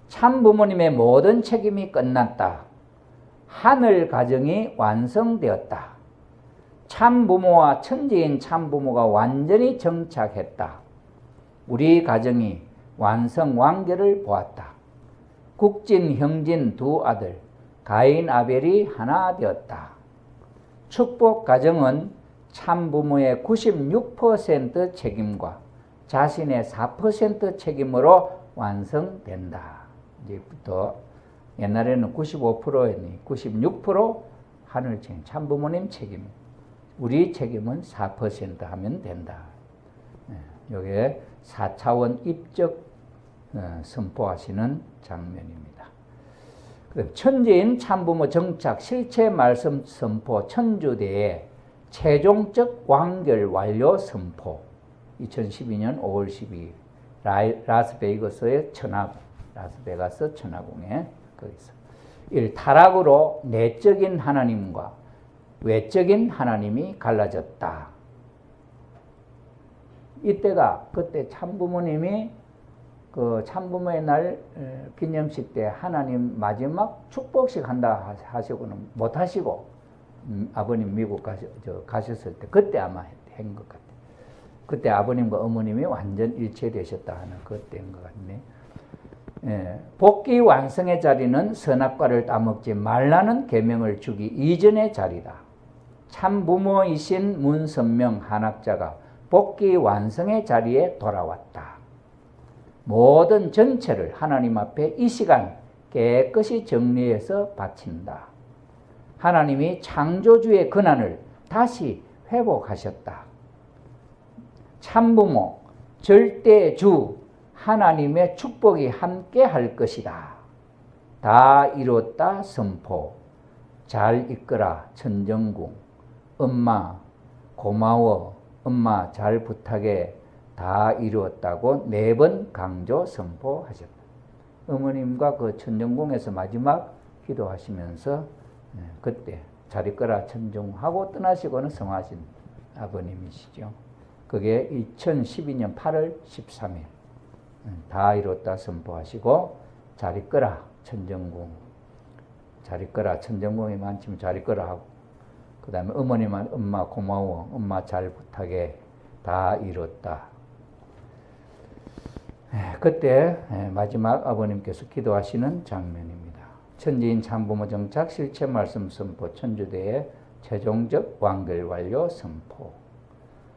Speaker 1: 참부모님의 모든 책임이 끝났다. 하늘 가정이 완성되었다. 참부모와 천지인 참부모가 완전히 정착했다. 우리 가정이 완성 완결을 보았다. 국진, 형진 두 아들, 가인, 아벨이 하나 되었다. 축복 가정은 참부모의 96% 책임과 자신의 4% 책임으로 완성된다. 이제부터 옛날에는 95%였니 96% 하늘 책임, 참부모님 책임, 우리 책임은 4% 하면 된다. 이게 4차원 입적 선포하시는 장면입니다. 천지인 참부모 정착 실체 말씀 선포 천주대의 최종적 완결 완료 선포 2012년 5월 12일 라스베이거스의 라스베가스 천하궁에 거기서 타락으로 내적인 하나님과 외적인 하나님이 갈라졌다. 이때가 그때 참부모님이 그 참부모의 날 기념식 때 하나님 마지막 축복식 한다 하시고는 못 하시고 아버님 미국 가셨을 때 그때 아마 한 것 같아요. 그때 아버님과 어머님이 완전 일체되셨다 하는 그때인 것 같네. 복귀 완성의 자리는 선악과를 따먹지 말라는 계명을 주기 이전의 자리다. 참부모이신 문선명 한학자가 복귀 완성의 자리에 돌아왔다. 모든 전체를 하나님 앞에 이 시간 깨끗이 정리해서 바친다. 하나님이 창조주의 권한을 다시 회복하셨다. 참부모, 절대주, 하나님의 축복이 함께 할 것이다. 다 이뤘다 선포. 잘 이끌어 천정궁, 엄마 고마워, 엄마 잘 부탁해 다 이루었다고 4번 강조 선포하셨다. 어머님과 그 천정궁에서 마지막 기도하시면서 그때 잘 이끌어 천정하고 떠나시고는 성화하신 아버님이시죠. 그게 2012년 8월 13일 다 이뤘다 선포하시고 잘 이끌어 천정궁, 잘 이끌어 천정궁이 많지만 잘 이끌어 하고 그 다음에 어머니만 엄마 고마워, 엄마 잘 부탁해 다 이뤘다. 그때 마지막 아버님께서 기도하시는 장면입니다. 천지인 참부모 정착 실체 말씀 선포 천주대의 최종적 완결 완료 선포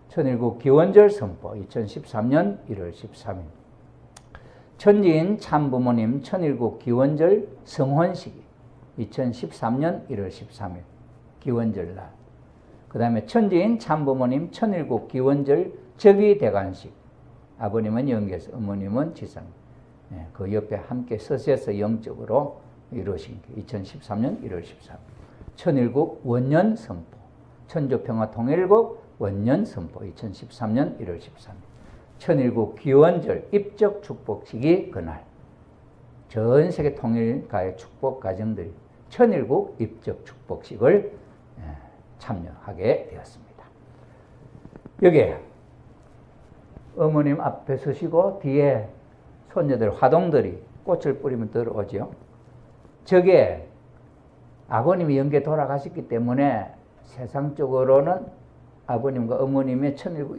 Speaker 1: 천일국 기원절 선포 2013년 1월 13일 천지인 참부모님 천일국 기원절 성혼식이 2013년 1월 13일 기원절날 그 다음에 천지인 참부모님 천일국 기원절 즉위대관식 아버님은 영계에서 어머님은 지상 그 옆에 함께 서세서 영적으로 이루어진 게 2013년 1월 13일 천일국 원년 선포 천주평화통일국 원년 선포 2013년 1월 13일 천일국 기원절 입적 축복식이 그날 전 세계 통일가의 축복 가정들이 천일국 입적 축복식을 참여하게 되었습니다. 여기에 어머님 앞에 서시고 뒤에 손녀들 화동들이 꽃을 뿌리면 들어오죠. 저게 아버님이 영계 돌아가셨기 때문에 세상적으로는 아버님과 어머님의 천일국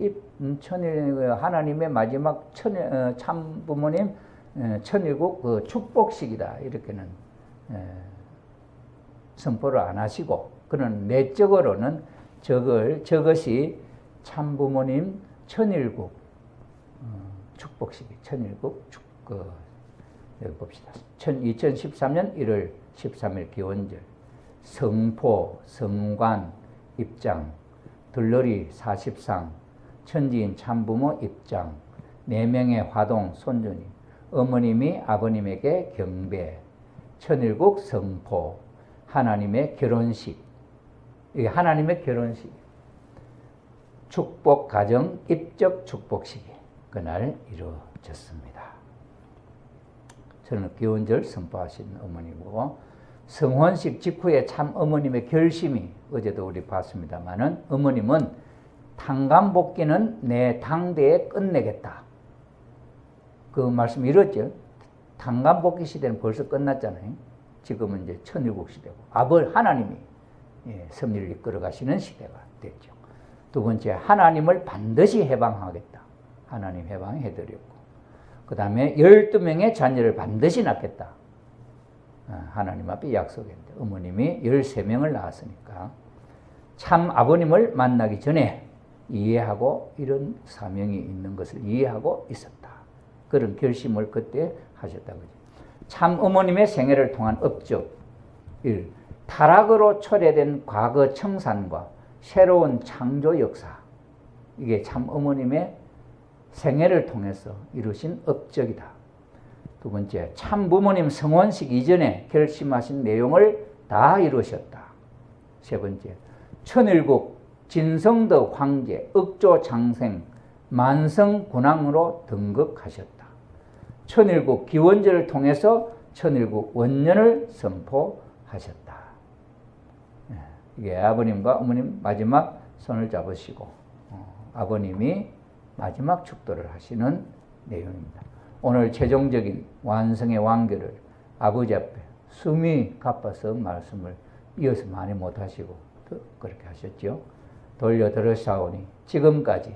Speaker 1: 하나님의 마지막 참부모님 천일국 그 축복식이다 이렇게는 선포를 안 하시고 그런 내적으로는 저것이 참부모님 천일국 축복식이 천일국 여기 봅시다. 2013년 1월 13일 기원절 성포, 성관, 입장, 들러리 40상, 천지인 참부모 입장, 4명의 화동 손주님, 어머님이 아버님에게 경배, 천일국 성포, 하나님의 결혼식, 이게 하나님의 결혼식, 축복 가정 입적 축복식이 그날 이루어졌습니다. 저는 기원절 선포하신 어머니고 성혼식 직후에 참 어머님의 결심이 어제도 우리 봤습니다마는 어머님은 탕감복귀는 내 당대에 끝내겠다. 그 말씀 이렇죠. 탕감복귀 시대는 벌써 끝났잖아요. 지금은 이제 천일국 시대고 하나님이 섭리를 이끌어 가시는 시대가 됐죠. 두 번째 하나님을 반드시 해방하겠다. 하나님 해방해드렸고 그 다음에 12명의 자녀를 반드시 낳겠다. 하나님 앞에 약속했는데 어머님이 13명을 낳았으니까 참 아버님을 만나기 전에 이해하고 이런 사명이 있는 것을 이해하고 있었다. 그런 결심을 그때 하셨다고 하죠. 참 어머님의 생애를 통한 업적 1. 타락으로 초래된 과거 청산과 새로운 창조 역사 이게 참 어머님의 생애를 통해서 이루신 업적이다. 두 번째, 참 부모님 성혼식 이전에 결심하신 내용을 다 이루셨다. 세 번째, 천일국 진성덕 황제 억조 장생 만성 군왕으로 등극하셨다. 천일국 기원절을 통해서 천일국 원년을 선포하셨다. 이게 아버님과 어머님 마지막 손을 잡으시고 아버님이 마지막 축도를 하시는 내용입니다. 오늘 최종적인 완성의 완결을 아버지 앞에 숨이 가빠서 말씀을 이어서 많이 못하시고 그렇게 하셨죠. 돌려 들으사오니 지금까지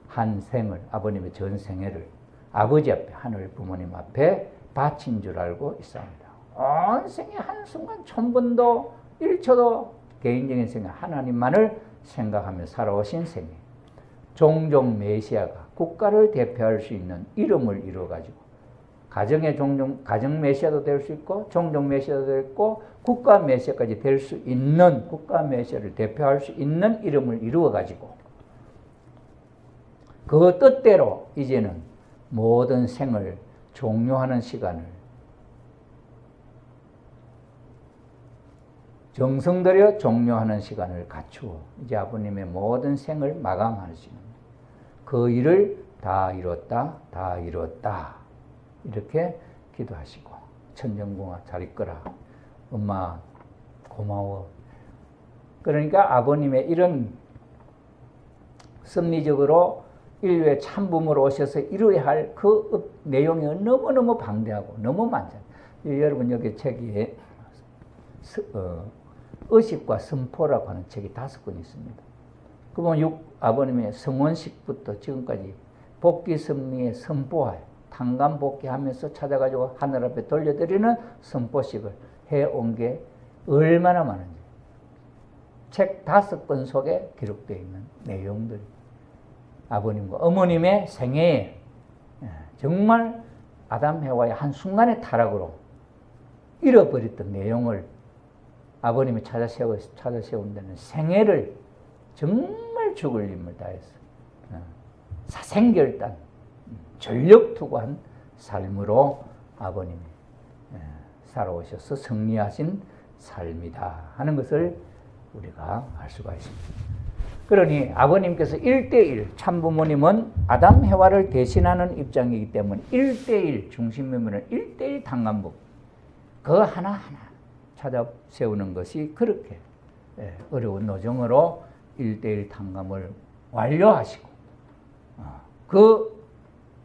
Speaker 1: 한 생을 아버님의 전 생애를 아버지 앞에 하늘 부모님 앞에 바친 줄 알고 있습니다. 온 생애 한순간 천분도 1초도 개인적인 생각 하나님만을 생각하며 살아오신 생애 종종 메시아가 국가를 대표할 수 있는 이름을 이루어가지고 가정 메시아도 될 수 있고 종종 메시아도 될 수 있고 국가 메시아까지 될 수 있는 국가 메시아를 대표할 수 있는 이름을 이루어가지고 그 뜻대로 이제는 모든 생을 종료하는 시간을 정성 들여 종료하는 시간을 갖추어 이제 아버님의 모든 생을 마감하시는 그 일을 다 이뤘다, 다 이뤘다 이렇게 기도하시고 천정궁아 잘 있거라. 엄마 고마워. 그러니까 아버님의 이런 섭리적으로 인류의 참부모로 오셔서 이루어야 할 그 내용이 너무너무 방대하고 너무 많잖아요. 여러분 여기 책이 의식과 선포라고 하는 책이 5권 있습니다. 그 보면 아버님의 성원식부터 지금까지 복귀 섭리의 선포하여 탕감 복귀하면서 찾아가지고 하늘 앞에 돌려드리는 선포식을 해온 게 얼마나 많은지 책 5권 속에 기록되어 있는 내용들 아버님과 어머님의 생애에 정말 아담 해와의 한순간의 타락으로 잃어버렸던 내용을 아버님이 찾아 세운 데는 생애를 정말 죽을 힘을 다해서 사생결단 전력 투구한 삶으로 아버님이 살아오셔서 승리하신 삶이다 하는 것을 우리가 알 수가 있습니다. 그러니 아버님께서 1대1 참부모님은 아담 해와를 대신하는 입장이기 때문에 1대1 중심면은 1대1 탕감복 그 하나하나 찾아 세우는 것이 그렇게 어려운 노정으로 1대1 탕감을 완료하시고 그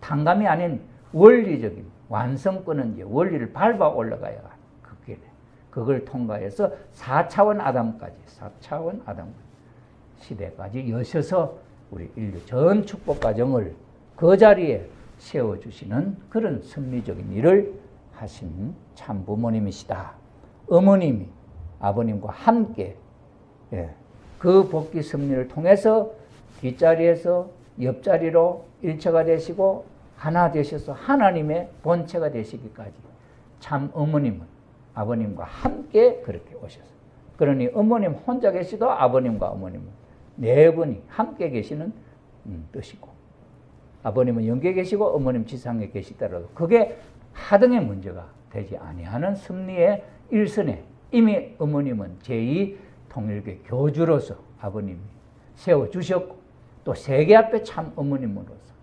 Speaker 1: 탕감이 아닌 원리적인 완성권은 이제 원리를 밟아 올라가야 하는 그 길에 그걸 통과해서 4차원 아담까지 4차원 아담 시대까지 여셔서 우리 인류 전 축복 과정을 그 자리에 세워주시는 그런 섭리적인 일을 하신 참 부모님이시다. 어머님이 아버님과 함께 그 복귀 섭리를 통해서 뒷자리에서 옆자리로 일체가 되시고 하나 되셔서 하나님의 본체가 되시기까지 참 어머님은 아버님과 함께 그렇게 오셨어요. 그러니 어머님 혼자 계시도 아버님과 어머님은 네 분이 함께 계시는 뜻이고 아버님은 영계에 계시고 어머님 지상에 계시더라도 그게 하등의 문제가 되지 아니하는 섭리의 일선에 이미 어머님은 제2 통일교 교주로서 아버님이 세워주셨고 또 세계 앞에 참 어머님으로서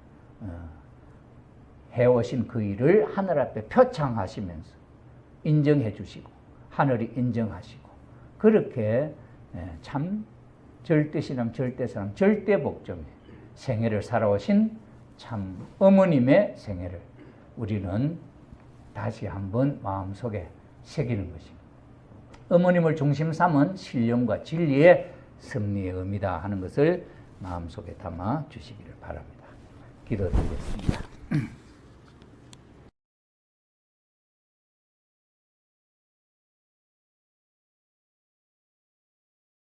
Speaker 1: 해오신 그 일을 하늘 앞에 표창하시면서 인정해 주시고 하늘이 인정하시고 그렇게 참 절대신앙, 절대사랑, 절대복종의 생애를 살아오신 참 어머님의 생애를 우리는 다시 한번 마음속에 새기는 것입니다. 어머님을 중심 삼은 신령과 진리의 섭리의 의미다 하는 것을 마음속에 담아 주시기를 바랍니다. 기도드리겠습니다.